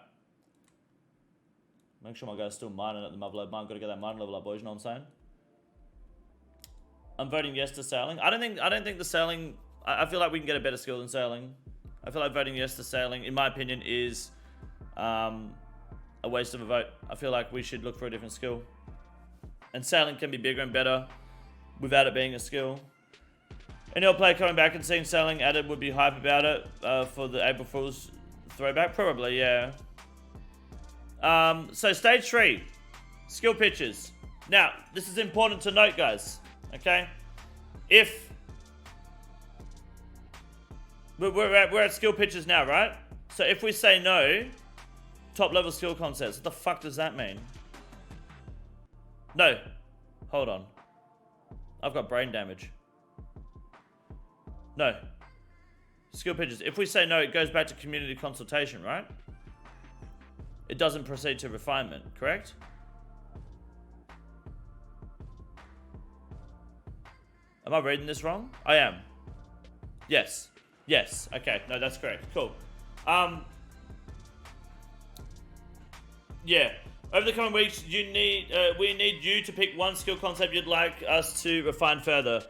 Speaker 1: Make sure my guy's still mining at the mob load mine. Got to get that mining level up, boys. You know what I'm saying? I'm voting yes to sailing. I don't think the sailing. I feel like we can get a better skill than sailing. I feel like voting yes to sailing, in my opinion, is a waste of a vote. I feel like we should look for a different skill. And sailing can be bigger and better without it being a skill. Any old player coming back and seeing sailing added would be hype about it for the April Fool's throwback? Probably, yeah. So stage 3, skill pitches. Now, this is important to note, guys. Okay? If we're at skill pitches now, right? So if we say no, top level skill concepts, what the fuck does that mean? No. Hold on. I've got brain damage. No. Skill pitches. If we say no, it goes back to community consultation, right? It doesn't proceed to refinement, correct? Am I reading this wrong? I am. Yes. Yes. Okay. No, that's correct. Cool. Yeah. Over the coming weeks, we need you to pick one skill concept you'd like us to refine further.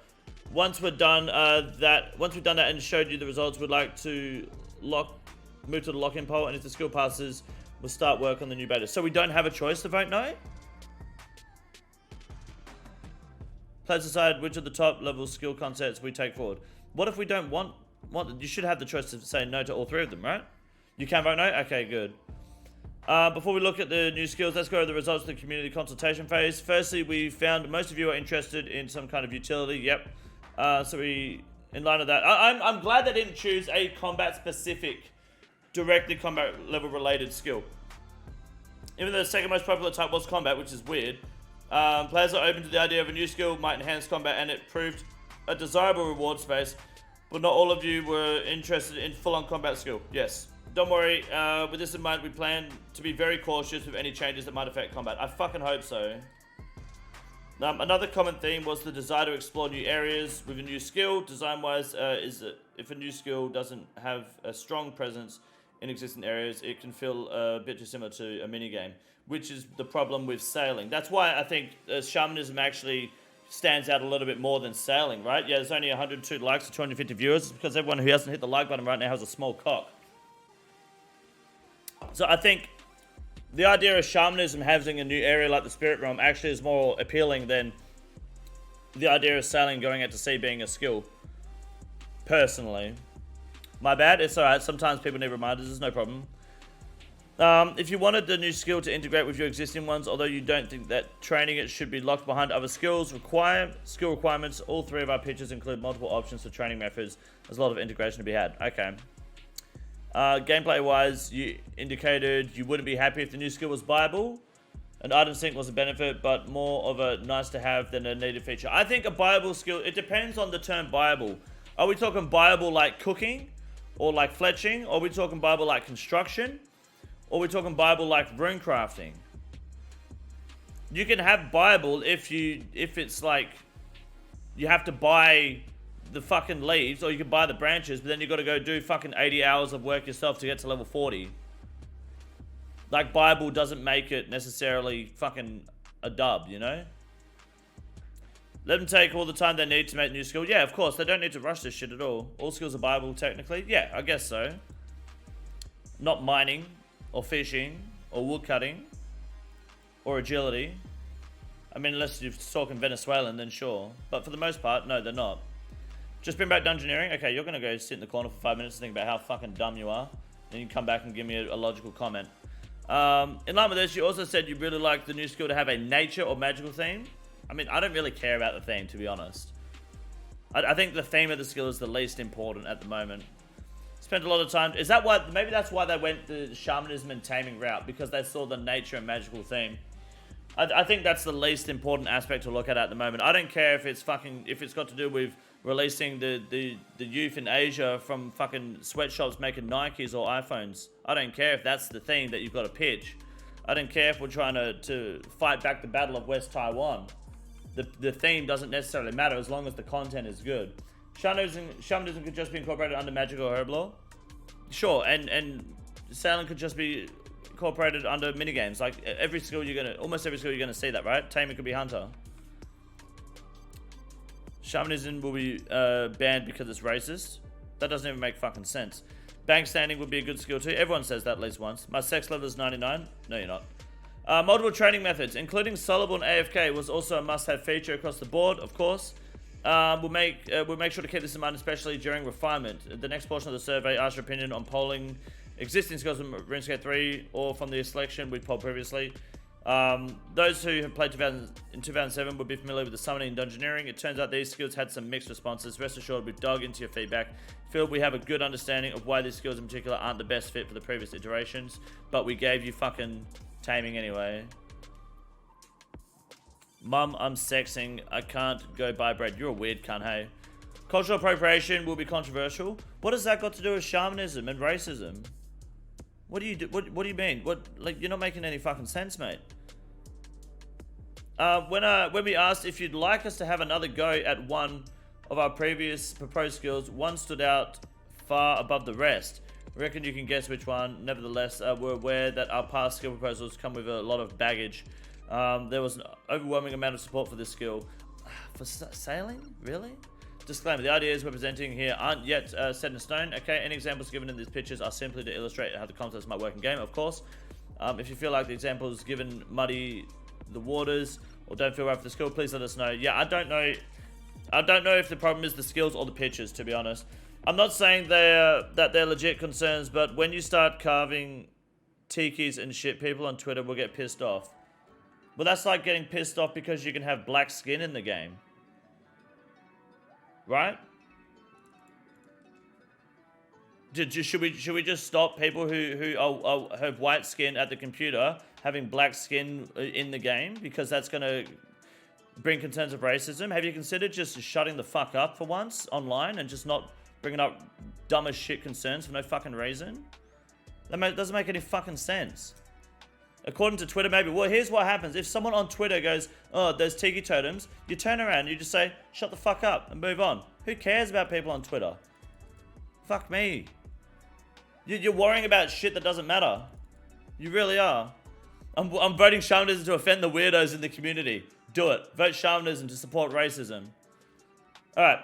Speaker 1: Once we've done that and showed you the results, we'd like to move to the lock-in poll, and if the skill passes, we'll start work on the new beta. So we don't have a choice to vote no? Players decide which of the top level skill concepts we take forward. What if we don't want you should have the choice to say no to all 3 of them, right? You can vote no? Okay, good. Before we look at the new skills, let's go over the results of the community consultation phase. Firstly, we found most of you are interested in some kind of utility. Yep. So in line with that, I'm glad they didn't choose a combat specific, directly combat level related skill. Even though the second most popular type was combat, which is weird. Players are open to the idea of a new skill might enhance combat, and it proved a desirable reward space, but not all of you were interested in full-on combat skill. Yes. Don't worry, with this in mind, we plan to be very cautious with any changes that might affect combat. I fucking hope so. Another common theme was the desire to explore new areas with a new skill. Design-wise, is that if a new skill doesn't have a strong presence in existing areas, it can feel a bit too similar to a minigame, which is the problem with sailing. That's why I think shamanism actually stands out a little bit more than sailing, right? Yeah, there's only 102 likes to 250 viewers. It's because everyone who hasn't hit the like button right now has a small cock. So I think the idea of shamanism having a new area like the spirit realm actually is more appealing than the idea of sailing going out to sea being a skill. Personally. My bad, it's alright. Sometimes people need reminders, there's no problem. If you wanted the new skill to integrate with your existing ones, although you don't think that training it should be locked behind other skill requirements, all 3 of our pitches include multiple options for training methods. There's a lot of integration to be had. Okay. Gameplay-wise, you indicated you wouldn't be happy if the new skill was buyable. An item sync was a benefit, but more of a nice-to-have than a needed feature. I think a buyable skill, it depends on the term buyable. Are we talking buyable like cooking? Or like fletching? Or are we talking buyable like construction? Or are we talking buyable like rune crafting? You can have buyable if it's like you have to buy the fucking leaves, or you can buy the branches, but then you got to go do fucking 80 hours of work yourself to get to level 40. Like, Bible doesn't make it necessarily fucking a dub, you know? Let them take all the time they need to make new skills. Yeah, of course, they don't need to rush this shit at all. All skills are Bible, technically. Yeah, I guess so. Not mining, or fishing, or wood cutting, or agility. I mean, unless you're talking Venezuelan, then sure. But for the most part, no, they're not. Just bring back dungeoneering. Okay, you're going to go sit in the corner for 5 minutes and think about how fucking dumb you are. Then you can come back and give me a logical comment. In line with this, you also said you really like the new skill to have a nature or magical theme. I mean, I don't really care about the theme, to be honest. I think the theme of the skill is the least important at the moment. Spent a lot of time... Is that why... Maybe that's why they went the shamanism and taming route, because they saw the nature and magical theme. I think that's the least important aspect to look at the moment. I don't care if it's got to do with releasing the youth in Asia from fucking sweatshops making Nikes or iPhones. I don't care if that's the thing that you've got to pitch. I don't care if we're trying to fight back the Battle of West Taiwan. The theme doesn't necessarily matter as long as the content is good. Shamanism could just be incorporated under magic or herb lore. Sure, and sailing could just be incorporated under minigames. Like almost every skill you're gonna see that, right? Taming could be hunter. Shamanism will be banned because it's racist. That doesn't even make fucking sense. Bank standing would be a good skill too. Everyone says that at least once. My sex level is 99. No, you're not. Multiple training methods, including soloable and AFK, was also a must-have feature across the board, of course. We'll make sure to keep this in mind, especially during refinement. The next portion of the survey asks your opinion on polling existing skills from RuneScape 3 or from the selection we polled previously. Those who have played in 2007 would be familiar with the summoning and dungeoneering. It turns out these skills had some mixed responses. Rest assured, we've dug into your feedback. Feel we have a good understanding of why these skills in particular aren't the best fit for the previous iterations, but we gave you fucking taming anyway. Mum, I'm sexing. I can't go buy bread. You're a weird cunt, hey. Cultural appropriation will be controversial. What has that got to do with shamanism and racism? What do you do? What do you mean? Like, you're not making any fucking sense, mate. When we asked if you'd like us to have another go at one of our previous proposed skills, one stood out far above the rest. I reckon you can guess which one. Nevertheless, we're aware that our past skill proposals come with a lot of baggage. There was an overwhelming amount of support for this skill. For sailing? Really? Disclaimer, the ideas we're presenting here aren't yet set in stone. Okay, any examples given in these pictures are simply to illustrate how the concepts might work in game, of course. If you feel like the examples given muddy the waters or don't feel right for the skill, please let us know. Yeah, I don't know if the problem is the skills or the pictures, to be honest. I'm not saying that they're legit concerns, but when you start carving tikis and shit, people on Twitter will get pissed off. Well, that's like getting pissed off because you can have black skin in the game. Right? Should we just stop people who have white skin at the computer having black skin in the game because that's going to bring concerns of racism? Have you considered just shutting the fuck up for once online and just not bringing up dumb as shit concerns for no fucking reason? That doesn't make any fucking sense. According to Twitter, maybe. Well, here's what happens. If someone on Twitter goes, oh, there's tiki totems, you turn around and you just say, shut the fuck up and move on. Who cares about people on Twitter? Fuck me. You're worrying about shit that doesn't matter. You really are. I'm voting shamanism to offend the weirdos in the community. Do it. Vote shamanism to support racism. Alright.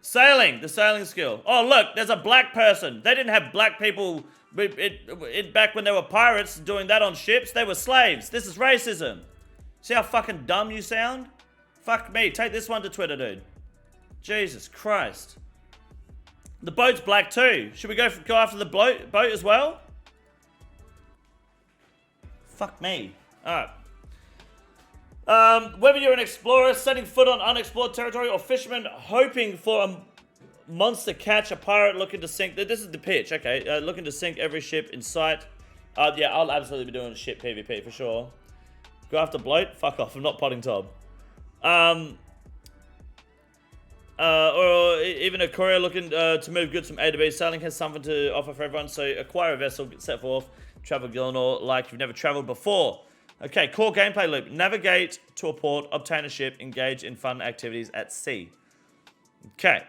Speaker 1: Sailing. The sailing skill. Oh, look, there's a black person. They didn't have black people... back when they were pirates doing that on ships, they were slaves. This is racism. See how fucking dumb you sound? Fuck me. Take this one to Twitter, dude. Jesus Christ. The boat's black too. Should we go after the boat as well? Fuck me. Alright. Whether you're an explorer setting foot on unexplored territory or fisherman hoping for a monster catch, a pirate looking to sink... This is the pitch, okay. Looking to sink every ship in sight. Yeah, I'll absolutely be doing ship PvP for sure. Go after bloat? Fuck off, I'm not potting Tob. Or even a courier looking to move goods from A to B. Sailing has something to offer for everyone, so acquire a vessel, get set forth, travel Gillenor like you've never traveled before. Okay, core gameplay loop. Navigate to a port, obtain a ship, engage in fun activities at sea. Okay.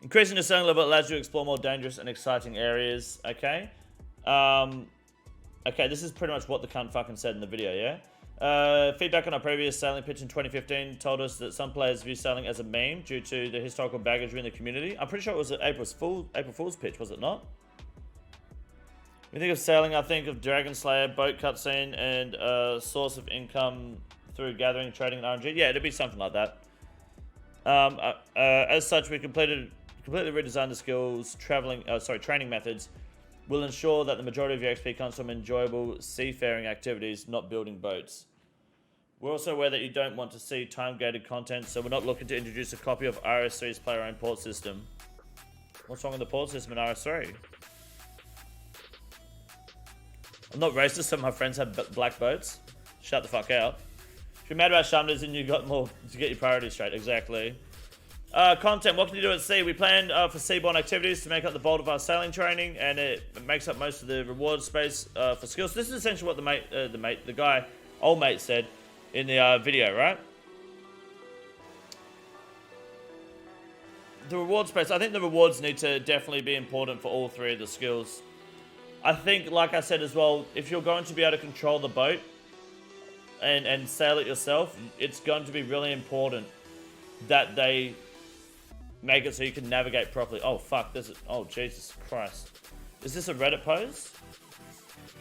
Speaker 1: Increasing the sailing level allows you to explore more dangerous and exciting areas. Okay. Okay, this is pretty much what the cunt fucking said in the video, yeah? Feedback on our previous sailing pitch in 2015 told us that some players view sailing as a meme due to the historical baggage in the community. I'm pretty sure it was an April Fool's pitch, was it not? When you think of sailing, I think of Dragon Slayer, boat cutscene, and source of income through gathering, trading, and RNG. Yeah, it'd be something like that. As such, we completely redesigned the skills, training methods will ensure that the majority of your XP comes from enjoyable seafaring activities, not building boats. We're also aware that you don't want to see time-gated content, so we're not looking to introduce a copy of RS3's player-owned port system. What's wrong with the port system in RS3? I'm not racist, some of my friends have black boats. Shut the fuck out. If you're mad about shamanism, you got more to get your priorities straight. Exactly. Content, what can you do at sea? We planned for seaborne activities to make up the bulk of our sailing training, and it makes up most of the reward space for skills. This is essentially what the old mate said in the video, right? The reward space, I think the rewards need to definitely be important for all three of the skills. I think, like I said as well, if you're going to be able to control the boat and sail it yourself, it's going to be really important that they make it so you can navigate properly. Oh, fuck. Oh, Jesus Christ. Is this a Reddit post?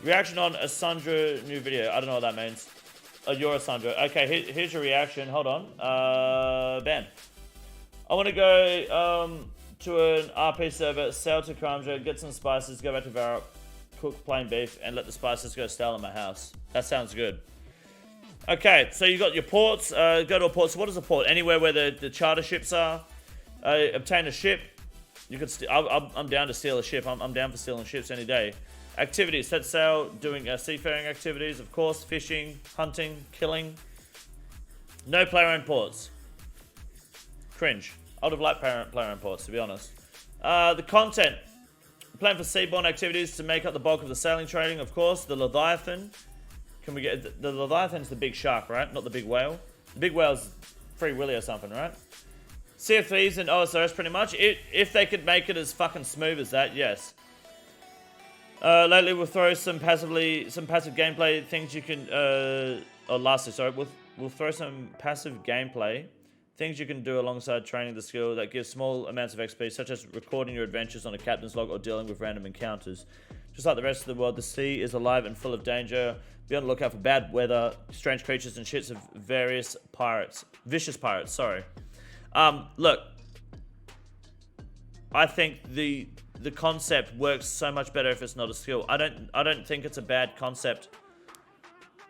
Speaker 1: Reaction on a Sandra new video. I don't know what that means. Oh, you're a Sandra. Okay, here's your reaction. Hold on. Bam. I want to go to an RP server, sail to Kramja, get some spices, go back to Varrock, cook plain beef, and let the spices go stale in my house. That sounds good. Okay, so you got your ports. Go to a port. So what is a port? Anywhere where the charter ships are. Obtain a ship. You could. I'm down to steal a ship. I'm down for stealing ships any day. Activities: set sail, doing seafaring activities, of course, fishing, hunting, killing. No player-owned ports. Cringe. I would have liked player-owned ports, to be honest. The content: plan for seaborne activities to make up the bulk of the sailing training, of course. The Leviathan. Can we get the Leviathan's the big shark, right? Not the big whale. The big whale's Free Willy or something, right? Sea of Thieves and OSRS, pretty much. If they could make it as fucking smooth as that, yes. Lately, we'll throw some passive gameplay things you can. We'll throw some passive gameplay things you can do alongside training the skill that gives small amounts of XP, such as recording your adventures on a captain's log or dealing with random encounters. Just like the rest of the world, the sea is alive and full of danger. Be on the lookout for bad weather, strange creatures, and shits of vicious pirates. Sorry. Look, I think the concept works so much better if it's not a skill. I don't think it's a bad concept.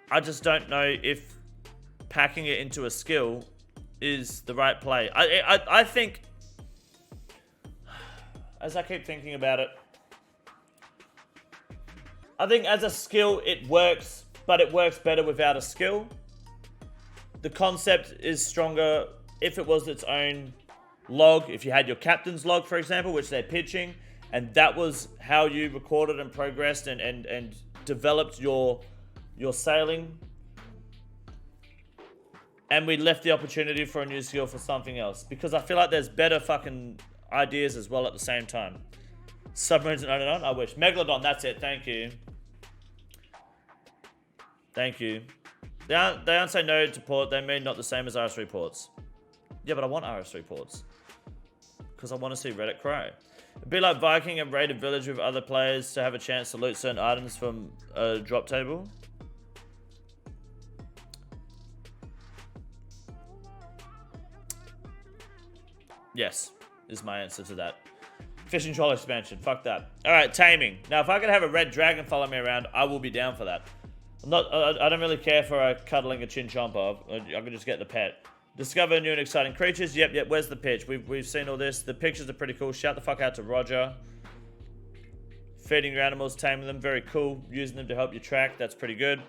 Speaker 1: I just don't know if packing it into a skill is the right play. I think, as I keep thinking about it, I think as a skill it works, but it works better without a skill. The concept is stronger if it was its own log. If you had your captain's log, for example, which they're pitching, and that was how you recorded and progressed and developed your sailing. And we left the opportunity for a new skill for something else. Because I feel like there's better fucking ideas as well at the same time. Submarines and unknown, I wish. Megalodon, that's it, thank you. Thank you. They aren't saying no to port, they mean not the same as RS3 ports. Yeah, but I want RS3 ports. Because I want to see Reddit cry. It'd be like Viking and raid a village with other players to have a chance to loot certain items from a drop table. Yes, is my answer to that. Fishing troll expansion, fuck that. Alright, taming. Now, if I could have a red dragon follow me around, I will be down for that. I don't really care for cuddling a chinchompa. I could just get the pet. Discover new and exciting creatures. Yep, where's the pitch? We've seen all this. The pictures are pretty cool. Shout the fuck out to Roger. Feeding your animals, taming them, very cool. Using them to help you track, that's pretty good.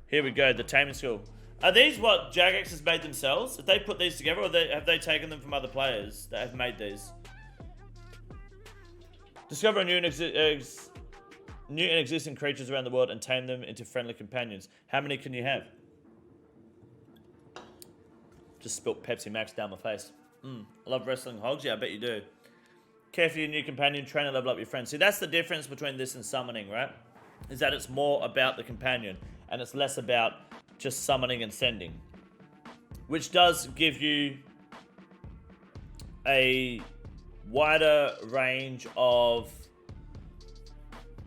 Speaker 1: Here we go, the taming skill. Are these what Jagex has made themselves? Have they put these together, or have they taken them from other players that have made these? Discover new and existing creatures around the world and tame them into friendly companions. How many can you have? Just spilt Pepsi Max down my face. I love wrestling hogs. Yeah, I bet you do. Care for your new companion, train and level up your friends. See, that's the difference between this and summoning, right? Is that it's more about the companion and it's less about just summoning and sending. Which does give you a wider range of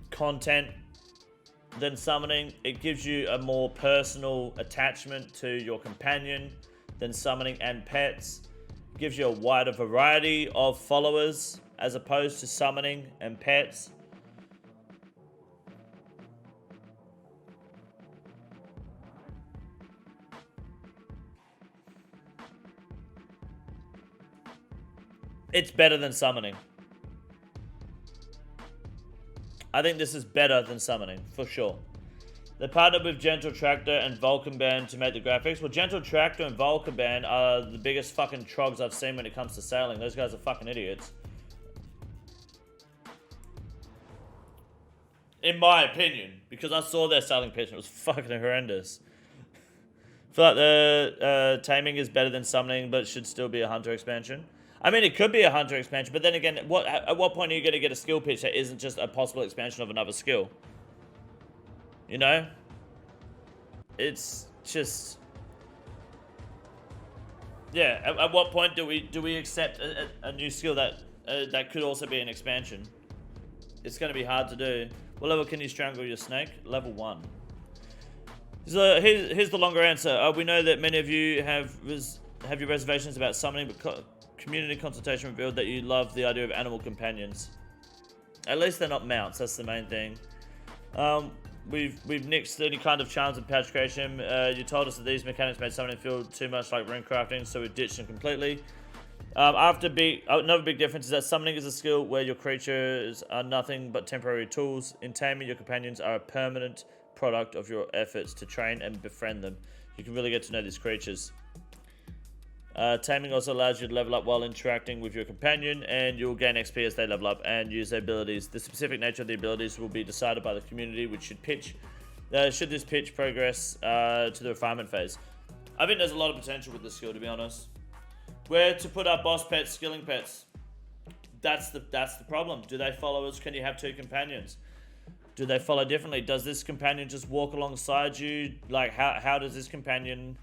Speaker 1: content than summoning. It gives you a more personal attachment to your companion than summoning and pets. It gives you a wider variety of followers as opposed to summoning and pets. It's better than summoning. I think this is better than summoning, for sure. They partnered with Gentle Tractor and Vulcan Band to make the graphics. Well, Gentle Tractor and Vulcan Band are the biggest fucking trogs I've seen when it comes to sailing. Those guys are fucking idiots. In my opinion, because I saw their sailing pitch and it was fucking horrendous. I feel like the taming is better than summoning, but it should still be a hunter expansion. I mean, it could be a hunter expansion, but then again, at what point are you going to get a skill pitch that isn't just a possible expansion of another skill? You know? It's just... Yeah, at what point do we accept a new skill that that could also be an expansion? It's going to be hard to do. What level can you strangle your snake? Level 1. So here's the longer answer. We know that many of you have your reservations about summoning, but community consultation revealed that you love the idea of animal companions. At least they're not mounts. That's the main thing. We've nixed any kind of charms and pouch creation. You told us that these mechanics made summoning feel too much like rune crafting, so we ditched them completely. Another big difference is that summoning is a skill where your creatures are nothing but temporary tools. In taming, your companions are a permanent product of your efforts to train and befriend them. You can really get to know these creatures. Taming also allows you to level up while interacting with your companion, and you'll gain XP as they level up and use their abilities. The specific nature of the abilities will be decided by the community, which should this pitch progress to the refinement phase. I think there's a lot of potential with this skill, to be honest. Where to put our boss pets, skilling pets? That's the problem. Do they follow us? Can you have 2 companions? Do they follow differently? Does this companion just walk alongside you? Like, how does this companion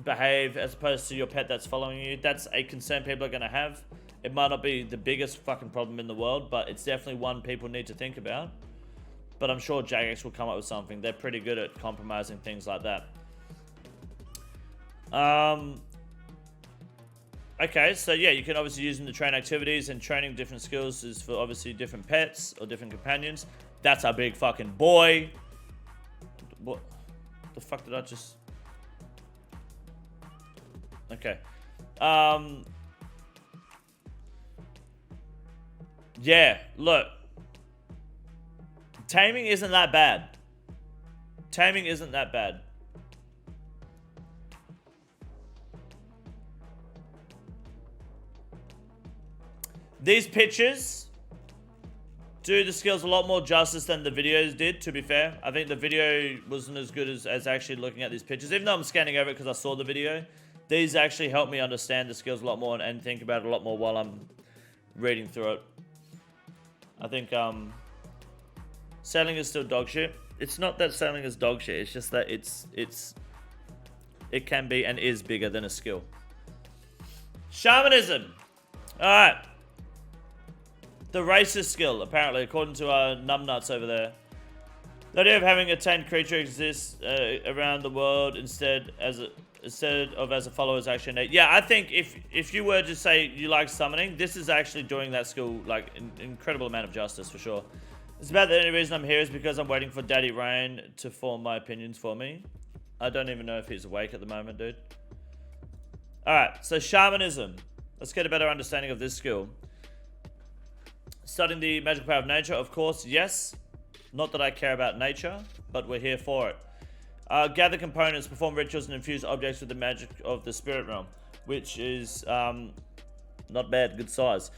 Speaker 1: behave as opposed to your pet that's following you? That's a concern people are going to have. It might not be the biggest fucking problem in the world, but it's definitely one people need to think about. But I'm sure Jagex will come up with something. They're pretty good at compromising things like that. Okay, so yeah, you can obviously use them to train activities, and training different skills is for obviously different pets or different companions. That's a big fucking boy. What the fuck did I just... Okay. Yeah, look. Taming isn't that bad. Taming isn't that bad. These pictures do the skills a lot more justice than the videos did, to be fair. I think the video wasn't as good as actually looking at these pictures. Even though I'm scanning over it because I saw the video, these actually help me understand the skills a lot more and think about it a lot more while I'm reading through it. I think sailing is still dog shit. It's not that sailing is dog shit, it's just that it can be and is bigger than a skill. Shamanism. Alright. The racist skill, apparently, according to our numbnuts over there. The idea of having a tamed creature exist around the world instead of as a follower is actually innate. Yeah, I think if you were to say you like summoning, this is actually doing that skill like an incredible amount of justice for sure. It's about the only reason I'm here is because I'm waiting for Daddy Rain to form my opinions for me. I don't even know if he's awake at the moment, dude. Alright, so shamanism. Let's get a better understanding of this skill. Studying the magical power of nature, of course, yes. Not that I care about nature, but we're here for it. Gather components, perform rituals, and infuse objects with the magic of the spirit realm, which is not bad, good size.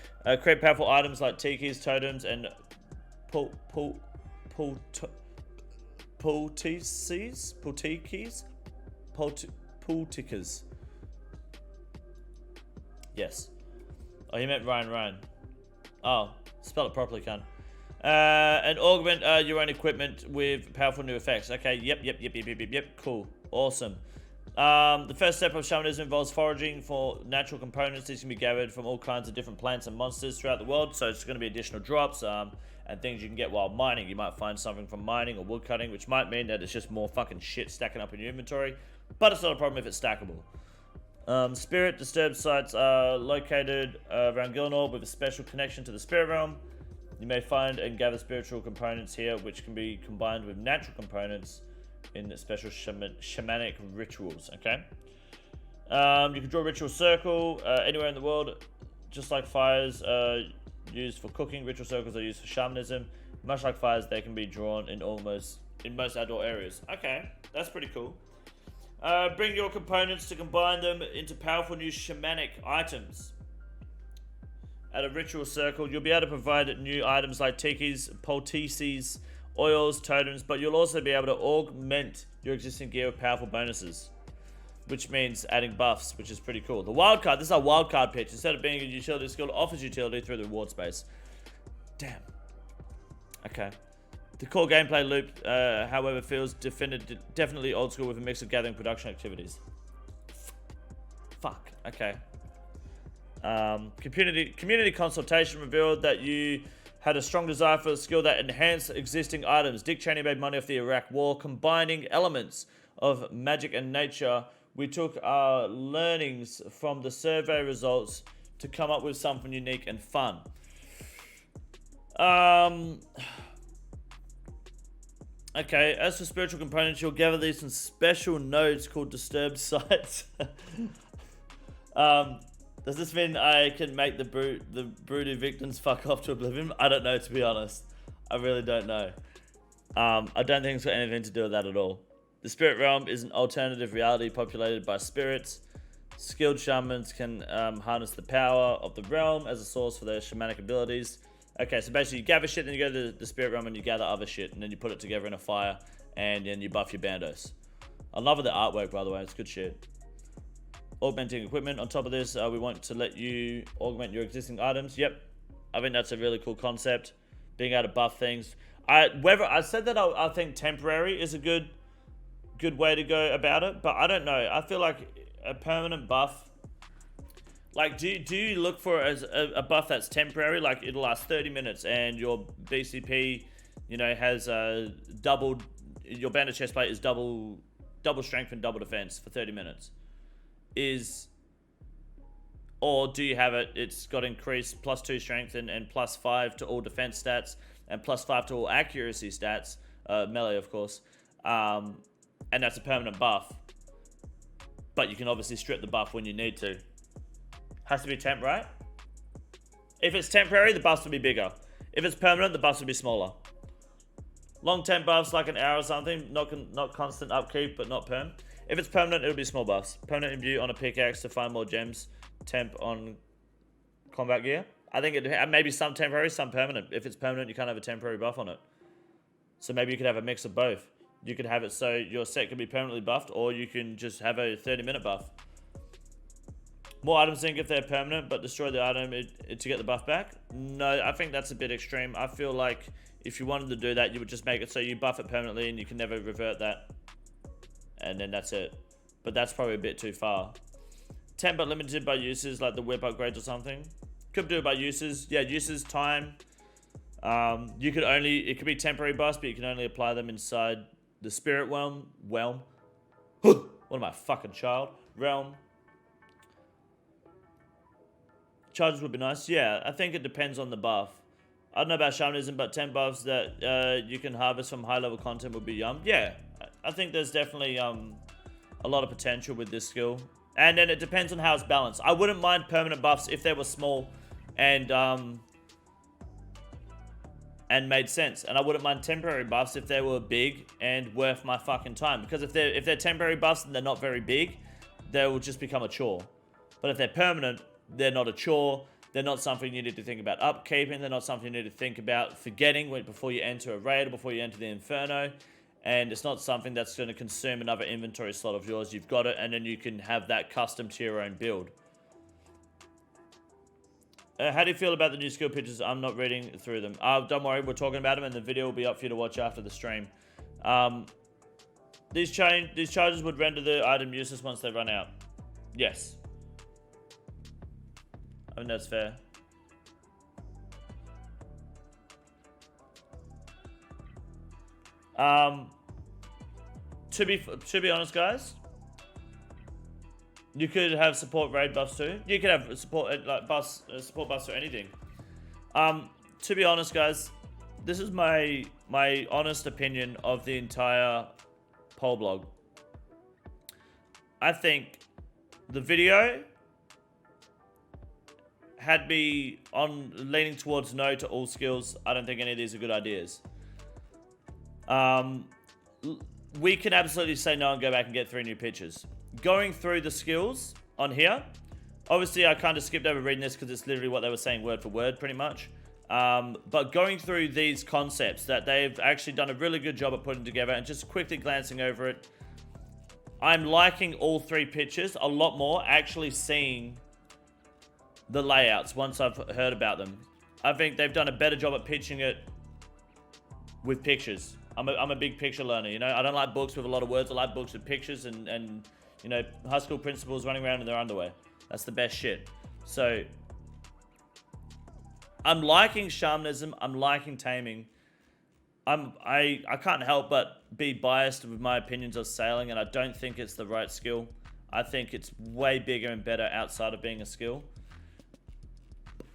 Speaker 1: Create powerful items like tikis, totems, and pultikas. Yes. Oh, he meant Ryan. Oh, spell it properly, cunt. And augment your own equipment with powerful new effects. Okay, yep. Cool. Awesome. The first step of shamanism involves foraging for natural components. These can be gathered from all kinds of different plants and monsters throughout the world. So it's going to be additional drops and things you can get while mining. You might find something from mining or wood cutting, which might mean that it's just more fucking shit stacking up in your inventory. But it's not a problem if it's stackable. Spirit disturbed sites are located around Gilnor with a special connection to the spirit realm. You may find and gather spiritual components here, which can be combined with natural components in the special shamanic rituals. Okay. You can draw a ritual circle anywhere in the world, just like fires used for cooking. Ritual circles are used for shamanism. Much like fires, they can be drawn in most outdoor areas. Okay, that's pretty cool. Bring your components to combine them into powerful new shamanic items. At a ritual circle, you'll be able to provide new items like tikis, poultices, oils, totems, but you'll also be able to augment your existing gear with powerful bonuses, which means adding buffs, which is pretty cool. The wildcard, this is our wildcard pitch. Instead of being a utility skill, it offers utility through the reward space. Damn. Okay. The core gameplay loop, however, feels definitely old school with a mix of gathering production activities. Fuck. Okay. Community consultation revealed that you had a strong desire for a skill that enhanced existing items. Dick Cheney made money off the Iraq War, combining elements of magic and nature. We took our learnings from the survey results to come up with something unique and fun. Okay, as for spiritual components, you'll gather these in special nodes called disturbed sites. Does this mean I can make the broody victims fuck off to oblivion? I don't know, to be honest. I really don't know. I don't think it's got anything to do with that at all. The spirit realm is an alternative reality populated by spirits. Skilled shamans can harness the power of the realm as a source for their shamanic abilities. Okay, so basically you gather shit, then you go to the spirit realm and you gather other shit, and then you put it together in a fire, and then you buff your bandos. I love the artwork, by the way. It's good shit. Augmenting equipment. On top of this, we want to let you augment your existing items. Yep, I think that's a really cool concept. Being able to buff things. I said that I think temporary is a good way to go about it, but I don't know. I feel like a permanent buff. Like, do you look for as a buff that's temporary? Like it'll last 30 minutes, and your BCP, has doubled. Your banded chestplate is double strength and double defense for 30 minutes. Or do you have it's got increased +2 strength and +5 to all defense stats and +5 to all accuracy stats, melee of course, and that's a permanent buff, but you can obviously strip the buff when you need to. Has to be temp, right? If it's temporary, the buffs will be bigger. If it's permanent, the buffs will be smaller. Long temp buffs like an hour or something, not constant upkeep, but not perm. If it's permanent, it'll be small buffs. Permanent imbue on a pickaxe to find more gems. Temp on combat gear. I think it maybe some temporary, some permanent. If it's permanent, you can't have a temporary buff on it. So maybe you could have a mix of both. You could have it so your set can be permanently buffed, or you can just have a 30-minute buff. More items sink if they're permanent, but destroy the item to get the buff back? No, I think that's a bit extreme. I feel like if you wanted to do that, you would just make it so you buff it permanently and you can never revert that. And then that's it. But that's probably a bit too far. Temp but limited by uses, like the whip upgrades or something. Could do it by uses. Yeah, uses, time. It could be temporary buffs, but you can only apply them inside the spirit realm. What am I, fucking child? Realm. Charges would be nice. Yeah, I think it depends on the buff. I don't know about shamanism, but 10 buffs that you can harvest from high-level content would be yum. Yeah, I think there's definitely a lot of potential with this skill. And then it depends on how it's balanced. I wouldn't mind permanent buffs if they were small and made sense. And I wouldn't mind temporary buffs if they were big and worth my fucking time. Because if they're temporary buffs and they're not very big, they will just become a chore. But if they're permanent, they're not a chore. They're not something you need to think about upkeeping. They're not something you need to think about forgetting before you enter a raid or before you enter the Inferno. And it's not something that's going to consume another inventory slot of yours. You've got it, and then you can have that custom to your own build. How do you feel about the new skill pictures? I'm not reading through them. Don't worry, we're talking about them, and the video will be up for you to watch after the stream. These charges would render the item useless once they run out. Yes. I think that's fair. To be honest, guys, you could have support raid buffs too. You could have support support buffs or anything. To be honest, guys, this is my honest opinion of the entire poll blog. I think the video had me on leaning towards no to all skills. I don't think any of these are good ideas. We can absolutely say no and go back and get 3 new pictures. Going through the skills on here, obviously I kind of skipped over reading this because it's literally what they were saying word for word pretty much. But going through these concepts that they've actually done a really good job at putting together and just quickly glancing over it, I'm liking all 3 pictures a lot more, actually seeing the layouts once I've heard about them. I think they've done a better job at pitching it with pictures. I'm a big picture learner, you know. I don't like books with a lot of words. I like books with pictures and you know, high school principals running around in their underwear. That's the best shit. So I'm liking shamanism. I'm liking taming. I can't help but be biased with my opinions of sailing, and I don't think it's the right skill. I think it's way bigger and better outside of being a skill.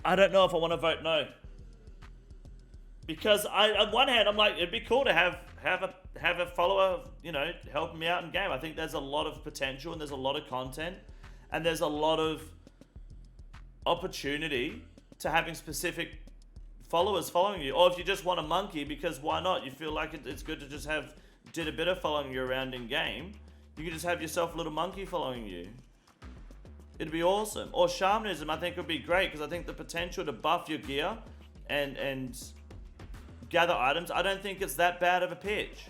Speaker 1: I don't know if I want to vote no. Because on one hand, I'm like, it'd be cool to have a follower, you know, helping me out in game. I think there's a lot of potential and there's a lot of content and there's a lot of opportunity to having specific followers following you. Or if you just want a monkey, because why not? You feel like it's good to just did a bit of following you around in game. You can just have yourself a little monkey following you. It'd be awesome. Or shamanism, I think would be great because I think the potential to buff your gear and gather items, I don't think it's that bad of a pitch.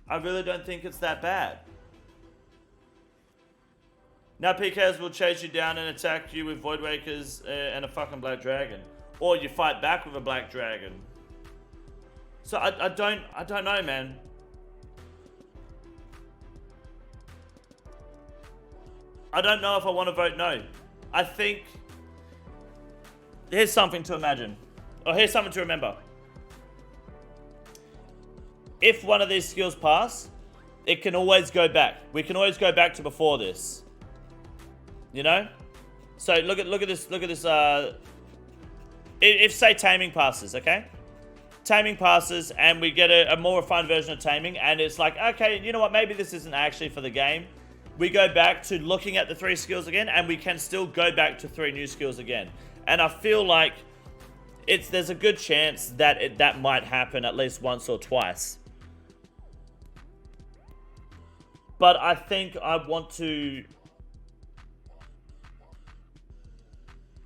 Speaker 1: I really don't think it's that bad. Now PKs will chase you down and attack you with Voidwakers and a fucking black dragon. Or you fight back with a black dragon. So I don't know, man. I don't know if I want to vote no. I think here's something to imagine. Or here's something to remember. If one of these skills pass, it can always go back. We can always go back to before this. You know? So look at this. If say taming passes, okay? Taming passes and we get a more refined version of taming and it's like, okay, you know what? Maybe this isn't actually for the game. We go back to looking at the 3 skills again and we can still go back to 3 new skills again. And I feel like there's a good chance that that might happen at least once or twice. But I think I want to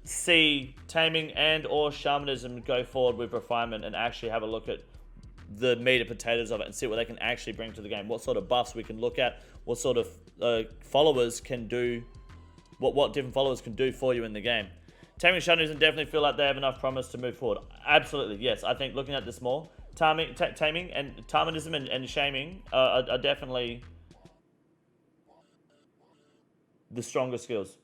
Speaker 1: see taming and or shamanism go forward with refinement and actually have a look at the meat and potatoes of it and see what they can actually bring to the game. What sort of buffs we can look at, what sort of followers can do, what different followers can do for you in the game. Taming and shamanism definitely feel like they have enough promise to move forward. Absolutely, yes. I think looking at this more, taming and tamanism and shaming are definitely the stronger skills.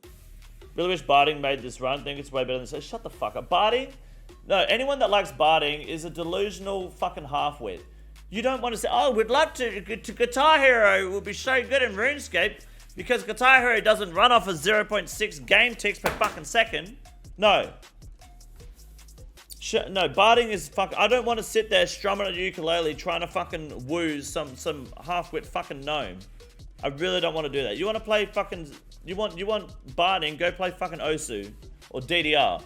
Speaker 1: Really wish barding made this run. Think it's way better than this. Shut the fuck up. Barding? No, anyone that likes barding is a delusional fucking half-wit. You don't want to say, oh, we'd love to Guitar Hero will be so good in RuneScape because Guitar Hero doesn't run off of 0.6 game ticks per fucking second. No. No, barding is fuck. I don't want to sit there strumming a ukulele trying to fucking woo some half-wit fucking gnome. I really don't want to do that. You want to play fucking... You want barding, go play fucking Osu or DDR.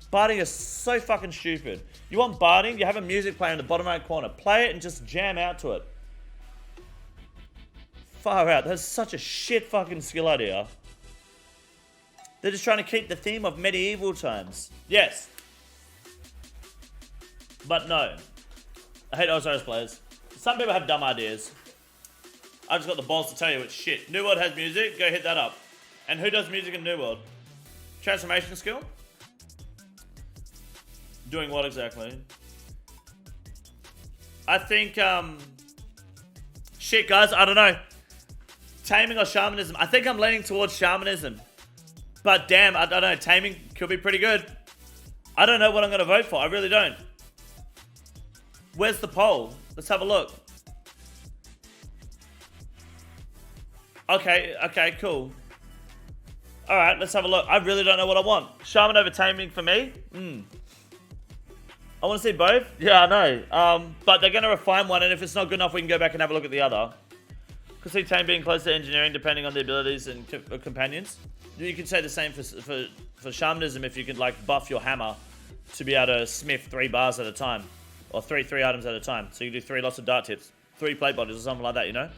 Speaker 1: Barding is so fucking stupid. You want barding, you have a music player in the bottom right corner. Play it and just jam out to it. Far out. That's such a shit fucking skill idea. They're just trying to keep the theme of medieval times. Yes. But no. I hate OSRS players. Some people have dumb ideas. I just got the balls to tell you it's shit. New World has music, go hit that up. And who does music in New World? Transformation skill? Doing what exactly? I think, shit, guys, I don't know. Taming or shamanism? I think I'm leaning towards shamanism. But damn, I don't know. Taming could be pretty good. I don't know what I'm going to vote for. I really don't. Where's the poll? Let's have a look. Okay, cool. Alright, let's have a look. I really don't know what I want. Shaman over taming for me? I want to see both. Yeah, I know. But they're going to refine one, and if it's not good enough, we can go back and have a look at the other. Could see tame being close to engineering, depending on the abilities and companions. You can say the same for shamanism if you could like buff your hammer to be able to smith 3 bars at a time, or three items at a time. So you do 3 lots of dart tips, 3 plate bodies, or something like that. You know.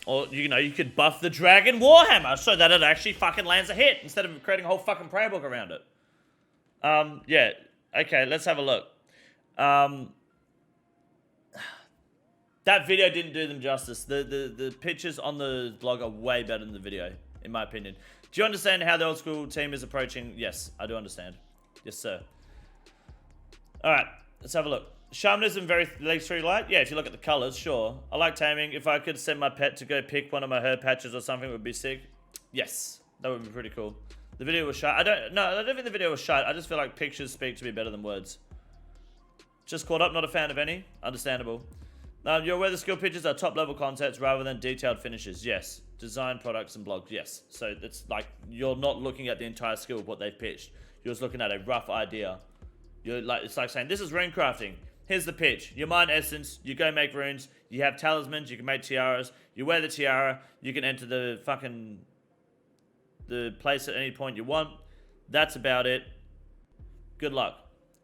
Speaker 1: Or, you know, you could buff the Dragon Warhammer so that it actually fucking lands a hit instead of creating a whole fucking prayer book around it. Yeah. Okay, let's have a look. That video didn't do them justice. The pictures on the blog are way better than the video, in my opinion. Do you understand how the old school team is approaching? Yes, I do understand. Yes, sir. Alright, let's have a look. Shamanism very luxury light? Yeah, if you look at the colors, sure. I like taming. If I could send my pet to go pick one of my herb patches or something, it would be sick. Yes, that would be pretty cool. The video was shite. I don't think the video was shite. I just feel like pictures speak to me better than words. Just caught up, not a fan of any. Understandable. You're aware the skill pitches are top level concepts rather than detailed finishes. Yes. Design products and blogs. Yes. So it's like you're not looking at the entire skill of what they've pitched. You're just looking at a rough idea. It's like saying, this is rune crafting. Here's the pitch. You mine essence, you go make runes, you have talismans, you can make tiaras, you wear the tiara, you can enter the place at any point you want. That's about it. Good luck.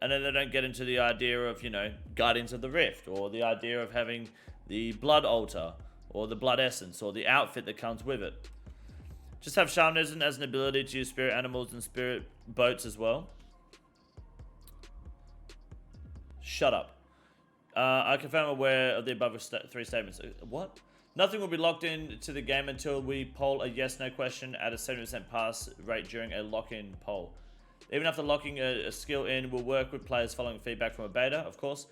Speaker 1: And then they don't get into the idea of, you know, Guardians of the Rift, or the idea of having the blood altar, or the blood essence, or the outfit that comes with it. Just have shamanism as an ability to use spirit animals and spirit boats as well. Shut up. I confirm I'm aware of the above 3 statements. What? Nothing will be locked in to the game until we poll a yes/no question at a 70% pass rate during a lock-in poll. Even after locking a skill in, we'll work with players following feedback from a beta, of course.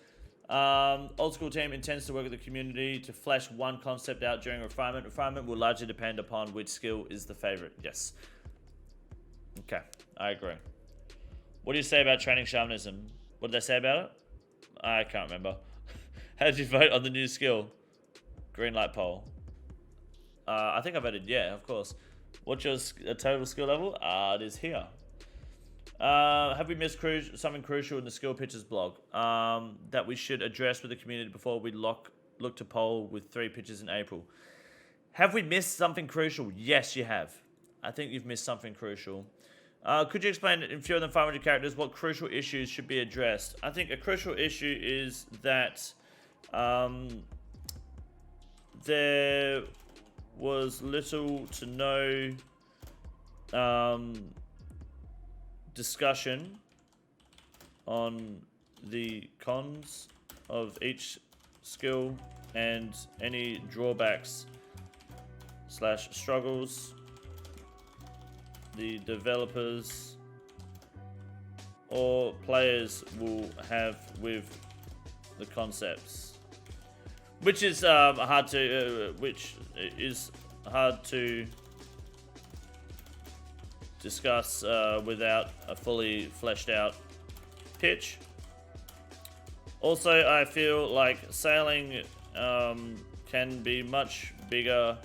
Speaker 1: Old school team intends to work with the community to flesh one concept out during refinement. Refinement will largely depend upon which skill is the favorite. Yes. Okay, I agree. What do you say about training shamanism? What did they say about it? I can't remember. How did you vote on the new skill? Green light poll. I think I voted yeah, of course. What's your total skill level? It is here. Have we missed something crucial in the skill pitches blog that we should address with the community before we look to poll with 3 pitches in April? Have we missed something crucial? Yes, you have. I think you've missed something crucial. Could you explain in fewer than 500 characters what crucial issues should be addressed? I think a crucial issue is that there was little to no discussion on the cons of each skill and any drawbacks / struggles the developers or players will have with the concepts, which is hard to discuss without a fully fleshed out pitch. Also, I feel like sailing can be much bigger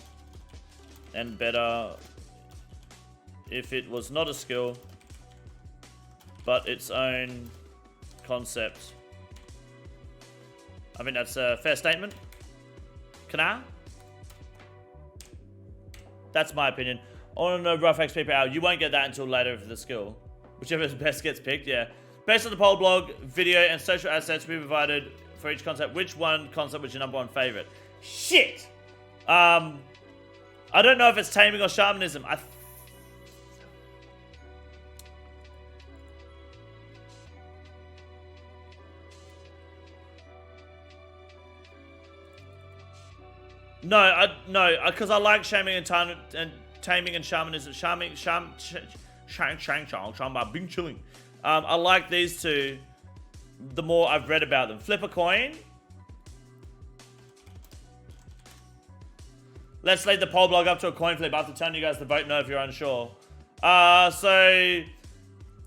Speaker 1: and better if it was not a skill, but its own concept. I mean, that's a fair statement. That's my opinion. On a rough XP per hour, you won't get that until later for the skill. Whichever is best gets picked, yeah. Based on the poll blog, video, and social assets we provided for each concept, which one concept was your #1 favorite? Shit! I don't know if it's taming or shamanism. No, because I like taming and shamanism. Bing chilling. I like these two the more I've read about them. Flip a coin. Let's lead the poll blog up to a coin flip after telling you guys to vote no if you're unsure. So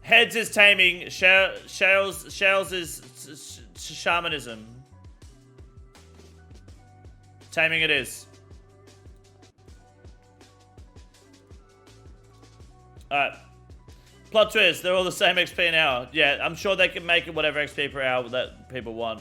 Speaker 1: heads is taming, shells is shamanism. Taming it is. Alright. Plot twist, they're all the same XP an hour. Yeah, I'm sure they can make it whatever XP per hour that people want.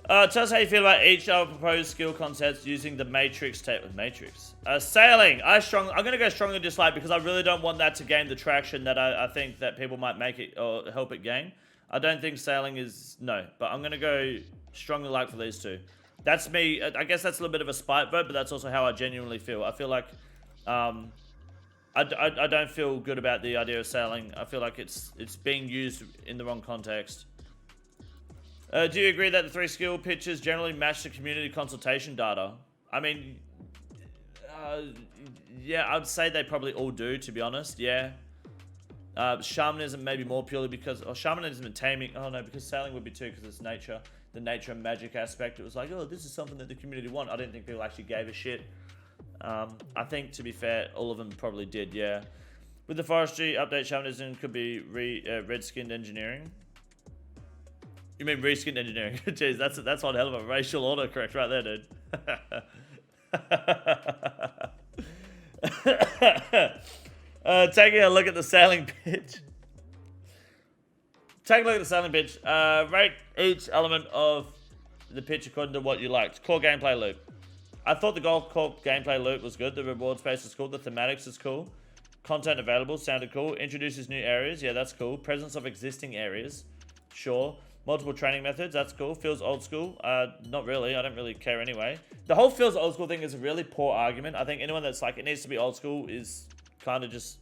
Speaker 1: Tell us how you feel about each of our proposed skill concepts using the Matrix Matrix. Sailing. I'm going to go strongly dislike because I really don't want that to gain the traction that I think that people might make it or help it gain. I don't think sailing is... No, but I'm going to go strongly like for these two. That's me. I guess that's a little bit of a spite vote, but that's also how I genuinely feel. I feel like... I don't feel good about the idea of sailing. I feel like it's being used in the wrong context. Do you agree that the 3 skill pitches generally match the community consultation data? I mean, yeah, I'd say they probably all do, to be honest. Yeah. Shamanism maybe more purely because... Oh, shamanism and taming... Oh, no, because sailing would be too, because it's nature. The nature and magic aspect. It was like, oh, this is something that the community want. I didn't think people actually gave a shit. I think, to be fair, all of them probably did, yeah. With the forestry update, shamanism could be red-skinned engineering. You mean reskinned engineering? Jeez, that's one hell of a racial autocorrect right there, dude. Taking a look at the sailing pitch. Take a look at the sailing pitch. Rate each element of the pitch according to what you liked. Core gameplay loop. I thought the golf course gameplay loop was good. The reward space is cool. The thematics is cool. Content available sounded cool. Introduces new areas. Yeah, that's cool. Presence of existing areas. Sure. Multiple training methods. That's cool. Feels old school. Not really. I don't really care anyway. The whole feels old school thing is a really poor argument. I think anyone that's like, it needs to be old school is kind of just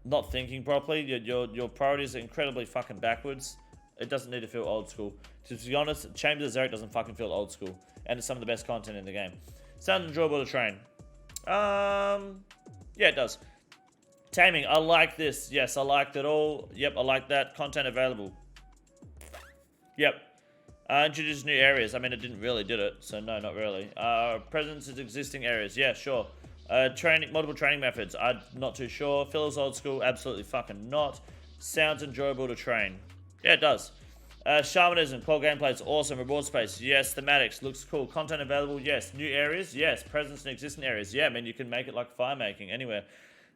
Speaker 1: not thinking properly. Your priorities are incredibly fucking backwards. It doesn't need to feel old school. To be honest, Chambers of Xeric doesn't fucking feel old school. And it's some of the best content in the game. Sounds enjoyable to train. Yeah, it does. Taming, I like this. Yes, I liked it all. Yep, I like that. Content available. Yep. Introduce new areas. I mean, it didn't really, did it? So no, not really. Presence is existing areas. Yeah, sure. Multiple training methods. I'm not too sure. Feels old school. Absolutely fucking not. Sounds enjoyable to train. Yeah, it does. Shamanism, core gameplay is awesome. Reward space, yes. Thematics, looks cool. Content available, yes. New areas, yes. Presence in existing areas, yeah. I mean, you can make it like fire making anywhere.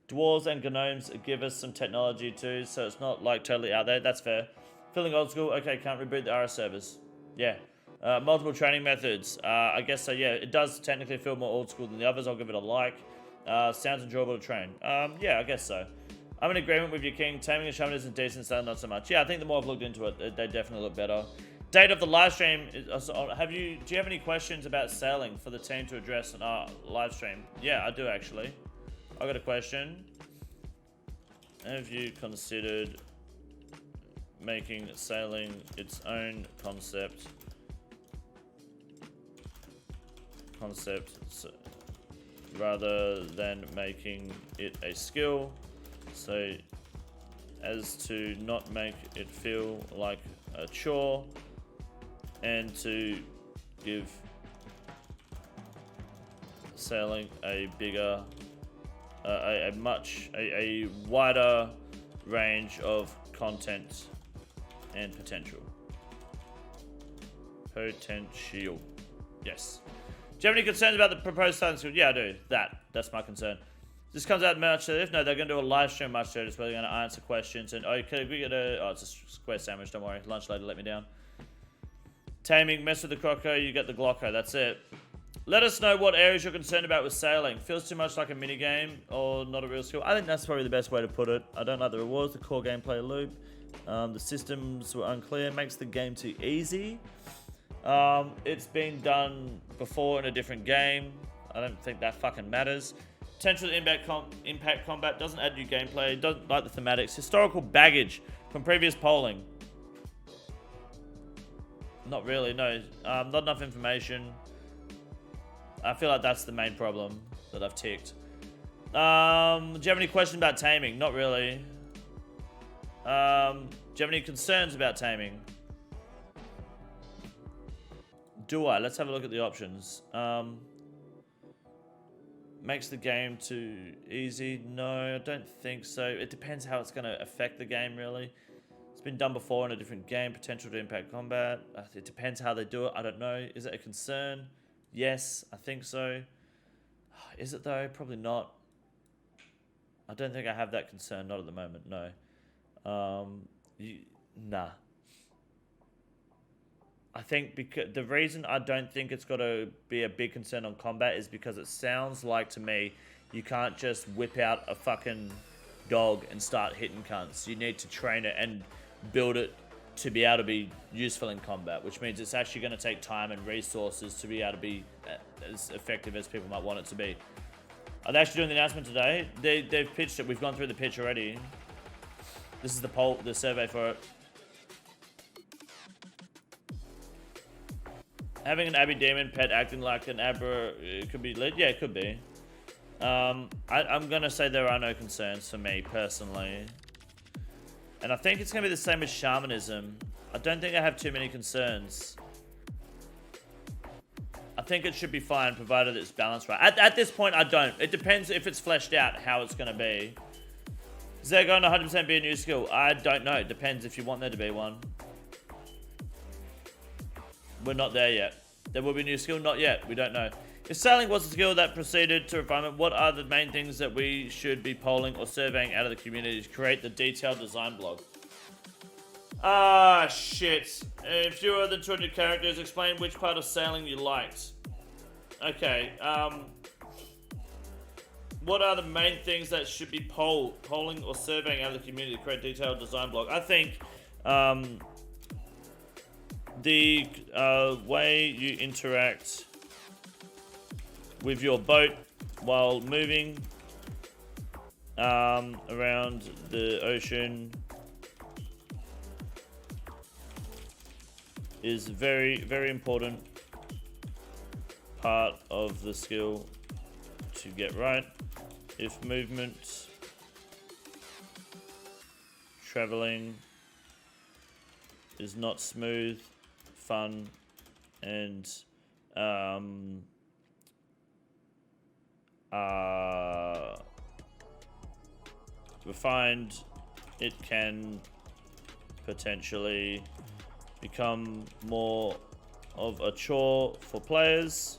Speaker 1: Dwarves and gnomes give us some technology too, so it's not like totally out there. That's fair. Feeling old school, okay, can't reboot the RS servers. Yeah. Multiple training methods, I guess so, yeah. It does technically feel more old school than the others. I'll give it a like. Sounds enjoyable to train. Yeah, I guess so. I'm in agreement with you, King. Taming and shamanism is decent, so not so much. Yeah, I think the more I've looked into it, they definitely look better. Date of the live stream. Do you have any questions about sailing for the team to address on our live stream? Yeah, I do actually. I got a question. Have you considered making sailing its own concept rather than making it a skill? So as to not make it feel like a chore and to give sailing a bigger, a wider range of content and potential. Yes. Do you have any concerns about the proposed sailing skill? Yeah, I do. That's my concern. This comes out March 30th. No, they're going to do a live stream March 30th where they're going to answer questions. And, oh, can we get a... Oh, it's a square sandwich, don't worry. Lunch later, let me down. Taming, mess with the croco, you get the glocko. That's it. Let us know what areas you're concerned about with sailing. Feels too much like a minigame or not a real skill. I think that's probably the best way to put it. I don't like the rewards, the core gameplay loop. The systems were unclear. Makes the game too easy. It's been done before in a different game. I don't think that fucking matters. Potential impact combat, doesn't add new gameplay, doesn't like the thematics. Historical baggage from previous polling. Not really, no. Not enough information. I feel like that's the main problem that I've ticked. Do you have any questions about taming? Not really. Do you have any concerns about taming? Do I? Let's have a look at the options. Makes the game too easy? No, I don't think so. It depends how it's going to affect the game, really. It's been done before in a different game. Potential to impact combat. It depends how they do it. I don't know. Is it a concern? Yes, I think so. Is it, though? Probably not. I don't think I have that concern. Not at the moment, no. Nah. I think because the reason I don't think it's got to be a big concern on combat is because it sounds like to me you can't just whip out a fucking dog and start hitting cunts. You need to train it and build it to be able to be useful in combat, which means it's actually going to take time and resources to be able to be as effective as people might want it to be. Are they actually doing the announcement today? They've pitched it. We've gone through the pitch already. This is the poll, the survey for it. Having an Abbey Demon pet acting like an Abra could be lit. Yeah, it could be. I'm going to say there are no concerns for me, personally. And I think it's going to be the same as shamanism. I don't think I have too many concerns. I think it should be fine, provided it's balanced right. At this point, I don't. It depends if it's fleshed out, how it's going to be. Is there going to 100% be a new skill? I don't know. It depends if you want there to be one. We're not there yet. There will be a new skill? Not yet. We don't know. If sailing was a skill that proceeded to refinement, what are the main things that we should be polling or surveying out of the community to create the detailed design blog? Ah, shit. Fewer than 200 characters, explain which part of sailing you liked. Okay, what are the main things that should be polling or surveying out of the community to create a detailed design blog? I think, the way you interact with your boat while moving around the ocean is very, very important part of the skill to get right. If movement, traveling is not smooth, fun, and refined, it can potentially become more of a chore for players,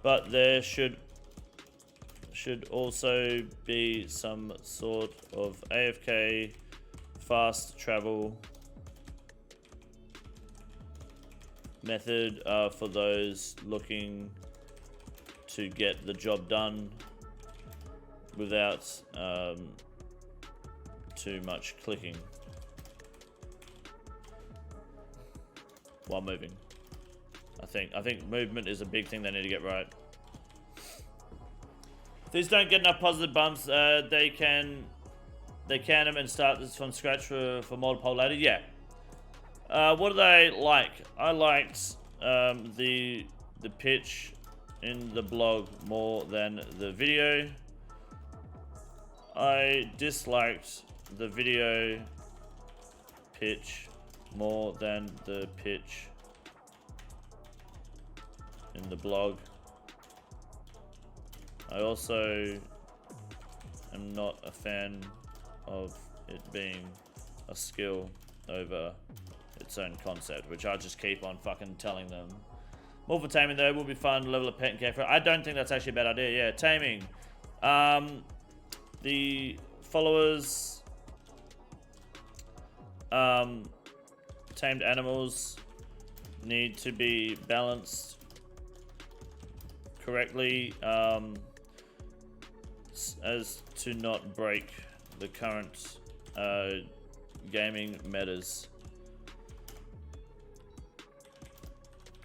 Speaker 1: but there should also be some sort of AFK fast travel method for those looking to get the job done without too much clicking while moving. I think movement is a big thing they need to get right. If these don't get enough positive bumps, they can them and start this from scratch for multiple later. Yeah. What do they like? I liked the pitch in the blog more than the video. I disliked the video pitch more than the pitch in the blog. I also am not a fan of it being a skill over its own concept, which I just keep on fucking telling them. More for taming though, will be fun, level of pet and care for it. I don't think that's actually a bad idea. Yeah, taming. The followers, tamed animals need to be balanced correctly, as to not break the current gaming metas.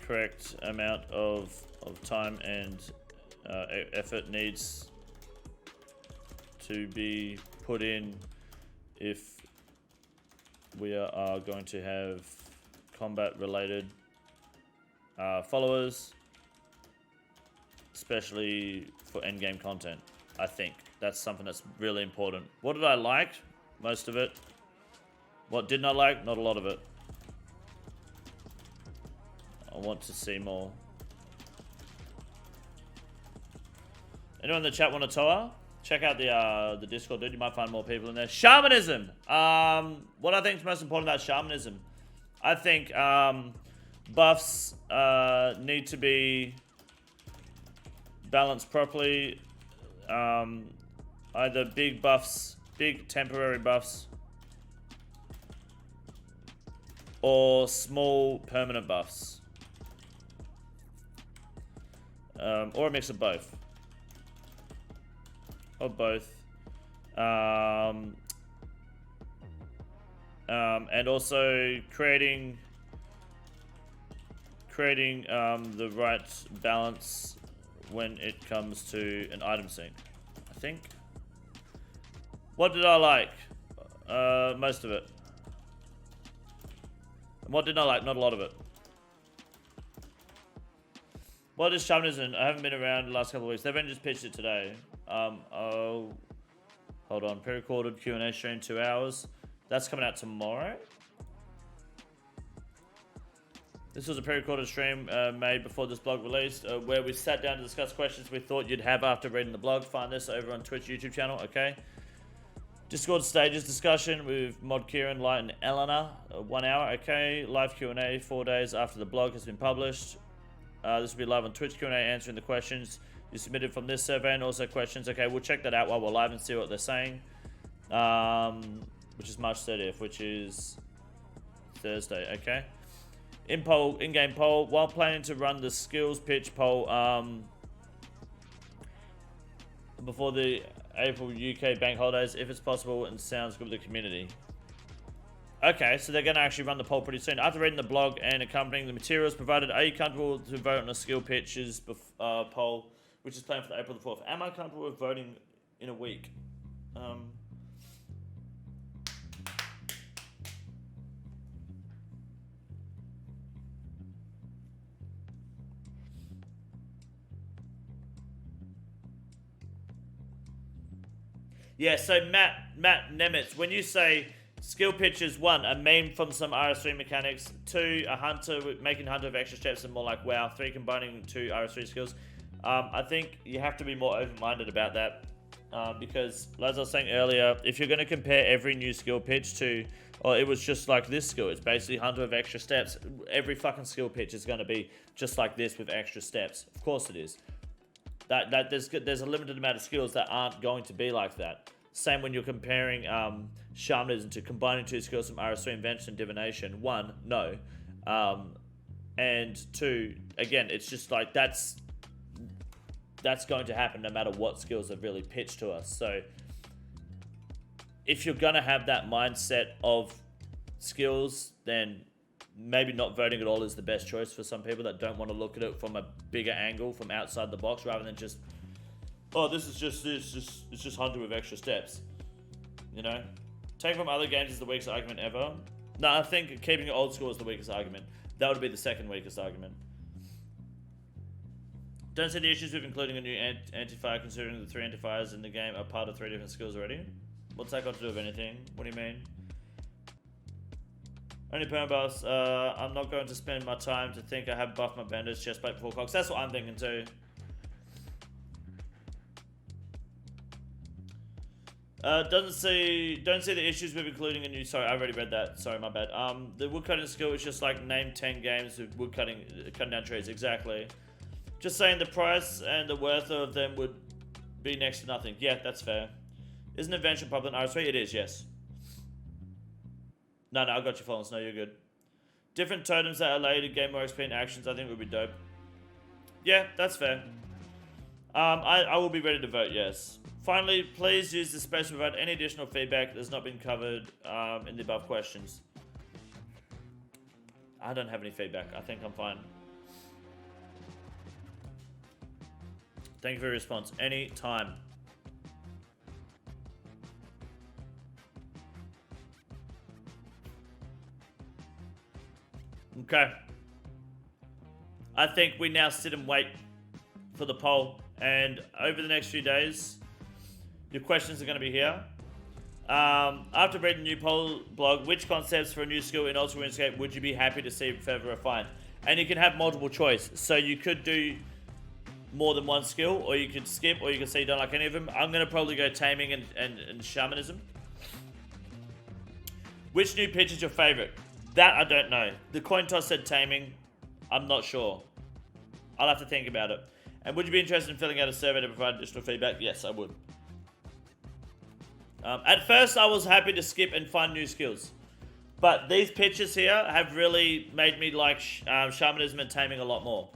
Speaker 1: Correct amount of time and effort needs to be put in if we are going to have combat related followers, especially for endgame content. I think. That's something that's really important. What did I like? Most of it. What didn't I like? Not a lot of it. I want to see more. Anyone in the chat want a tour? Check out the Discord, dude. You might find more people in there. Shamanism. What I think is most important about shamanism. I think buffs need to be balanced properly. Either big buffs, big temporary buffs, or small permanent buffs. Or a mix of both. Or both. And also creating the right balance when it comes to an item sync, I think. What did I like? Most of it. And what didn't I like? Not a lot of it. What is shamanism? I haven't been around the last couple of weeks. They've only just pitched it today. Oh, hold on. Pre-recorded Q&A stream, 2 hours. That's coming out tomorrow. This was a pre-recorded stream made before this blog released, where we sat down to discuss questions we thought you'd have after reading the blog. Find this over on Twitch, YouTube channel, okay? Discord stages discussion with Mod Kieran, Light, and Eleanor. 1 hour, okay? Live Q&A 4 days after the blog has been published. This will be live on Twitch Q&A, answering the questions you submitted from this survey, and also questions. Okay, we'll check that out while we're live and see what they're saying. Which is March 30th, which is Thursday, okay? In-game poll. While planning to run the skills pitch poll before the April UK bank holidays, if it's possible and sounds good with the community. Okay, so they're going to actually run the poll pretty soon. After reading the blog and accompanying the materials provided, are you comfortable to vote on a skill pitches poll, which is planned for the April the 4th? Am I comfortable with voting in a week? Yeah, so Matt Nemitz, when you say skill pitches, 1, a meme from some RS3 mechanics, 2, a hunter making hunter with extra steps and more like WoW, 3, combining 2 RS3 skills. I think you have to be more open-minded about that because, as I was saying earlier, if you're going to compare every new skill pitch to, or it was just like this skill, it's basically hunter with extra steps, every fucking skill pitch is going to be just like this with extra steps. Of course it is. There's a limited amount of skills that aren't going to be like that. Same when you're comparing shamanism to combining 2 skills from RS3 invention and divination. 1, no. And 2, again, it's just like that's going to happen no matter what skills are really pitched to us. So if you're going to have that mindset of skills, then maybe not voting at all is the best choice for some people that don't want to look at it from a bigger angle, from outside the box, rather than just, oh, this is just it's just hunter with extra steps. You know? Taking from other games is the weakest argument ever. No, I think keeping it old school is the weakest argument. That would be the second weakest argument. Don't see the issues with including a new anti-fire, considering the 3 anti-fires in the game are part of 3 different skills already. What's that got to do with anything? What do you mean? Only perm buffs. I'm not going to spend my time to think I have buffed my bandage chestplate before Cox. That's what I'm thinking too. Don't see the issues with including a new. Sorry, I already read that. Sorry, my bad. The woodcutting skill is just like name 10 games with cutting down trees. Exactly. Just saying the price and the worth of them would be next to nothing. Yeah, that's fair. Isn't invention popular in RS3? It is, yes. No, I got you, Florence. No, you're good. Different totems that allow you to gain more XP in actions, I think would be dope. Yeah, that's fair. I will be ready to vote, yes. Finally, please use this space to provide any additional feedback that has not been covered in the above questions. I don't have any feedback. I think I'm fine. Thank you for your response. Any time. Okay. I think we now sit and wait for the poll. And over the next few days, Your questions are going to be here. After reading the new poll blog, which concepts for a new skill in Ultra RuneScape would you be happy to see further refined? And you can have multiple choice. So you could do more than one skill, or you could skip, or you could say you don't like any of them. I'm going to probably go taming and shamanism. Which new pitch is your favorite? That I don't know. The coin toss said taming. I'm not sure. I'll have to think about it. And would you be interested in filling out a survey to provide additional feedback? Yes, I would. At first, I was happy to skip and find new skills. But these pitches here have really made me like shamanism and taming a lot more.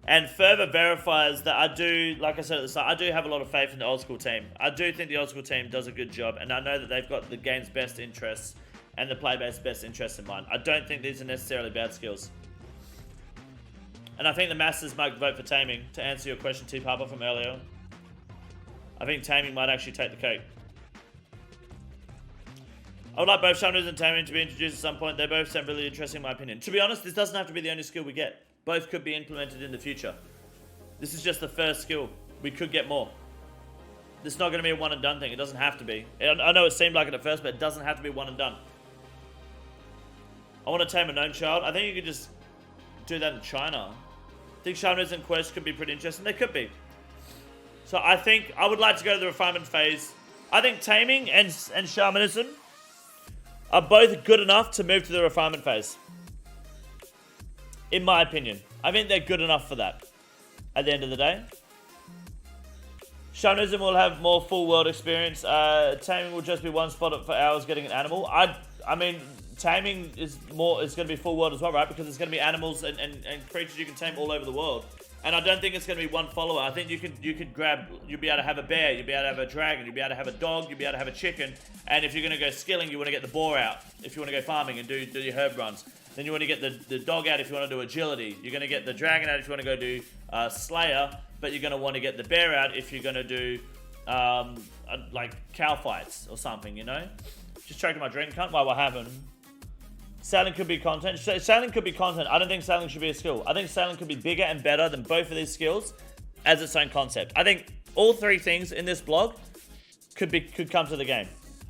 Speaker 1: And further verifies that I do, like I said at the start, I do have a lot of faith in the old school team. I do think the old school team does a good job, and I know that they've got the game's best interests and the player base best interests in mind. I don't think these are necessarily bad skills. And I think the masses might vote for taming. To answer your question, T. Papa from earlier, I think taming might actually take the cake. I would like both shamanism and taming to be introduced at some point. They both sound really interesting in my opinion. To be honest, this doesn't have to be the only skill we get. Both could be implemented in the future. This is just the first skill. We could get more. This is not going to be a one and done thing. It doesn't have to be. I know it seemed like it at first, but it doesn't have to be one and done. I want to tame a known child. I think you could just do that in China. I think shamanism and quests could be pretty interesting. They could be. So I think I would like to go to the refinement phase. I think taming and shamanism are both good enough to move to the refinement phase. In my opinion. I think they're good enough for that. At the end of the day. Shamanism will have more full world experience. Taming will just be one spot for hours getting an animal. I mean, taming is going to be full world as well, right? Because it's going to be animals and creatures you can tame all over the world. And I don't think it's going to be one follower. I think you could grab, you'll be able to have a bear, you'll be able to have a dragon, you'll be able to have a dog, you'll be able to have a chicken. And if you're going to go skilling, you want to get the boar out. If you want to go farming and do your herb runs. Then you want to get the dog out if you want to do agility. You're going to get the dragon out if you want to go do slayer. But you're going to want to get the bear out if you're going to do like cow fights or something, you know? Just choked my drink, cunt. Why, what happened? Sailing could be content. Sailing could be content. I don't think sailing should be a skill. I think sailing could be bigger and better than both of these skills as its own concept. I think all three things in this blog could come to the game.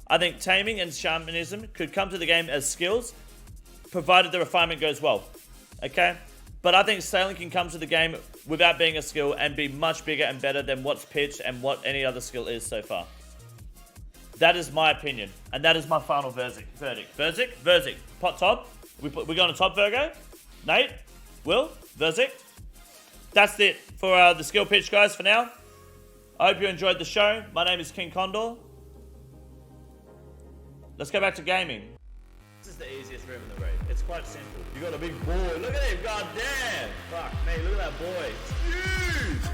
Speaker 1: I think taming and shamanism could come to the game as skills, provided the refinement goes well. Okay? But I think sailing can come to the game without being a skill and be much bigger and better than what's pitched and what any other skill is so far. That is my opinion. And that is my final verdict. Verdict. Pot top. We going to top, Virgo? Nate? Will? Verdict? That's it for the skill pitch, guys, for now. I hope you enjoyed the show. My name is King Condor. Let's go back to gaming. This is the easiest room in the raid. It's quite simple. You got a big boy. Look at him. God damn. Fuck me. Look at that boy. It's huge.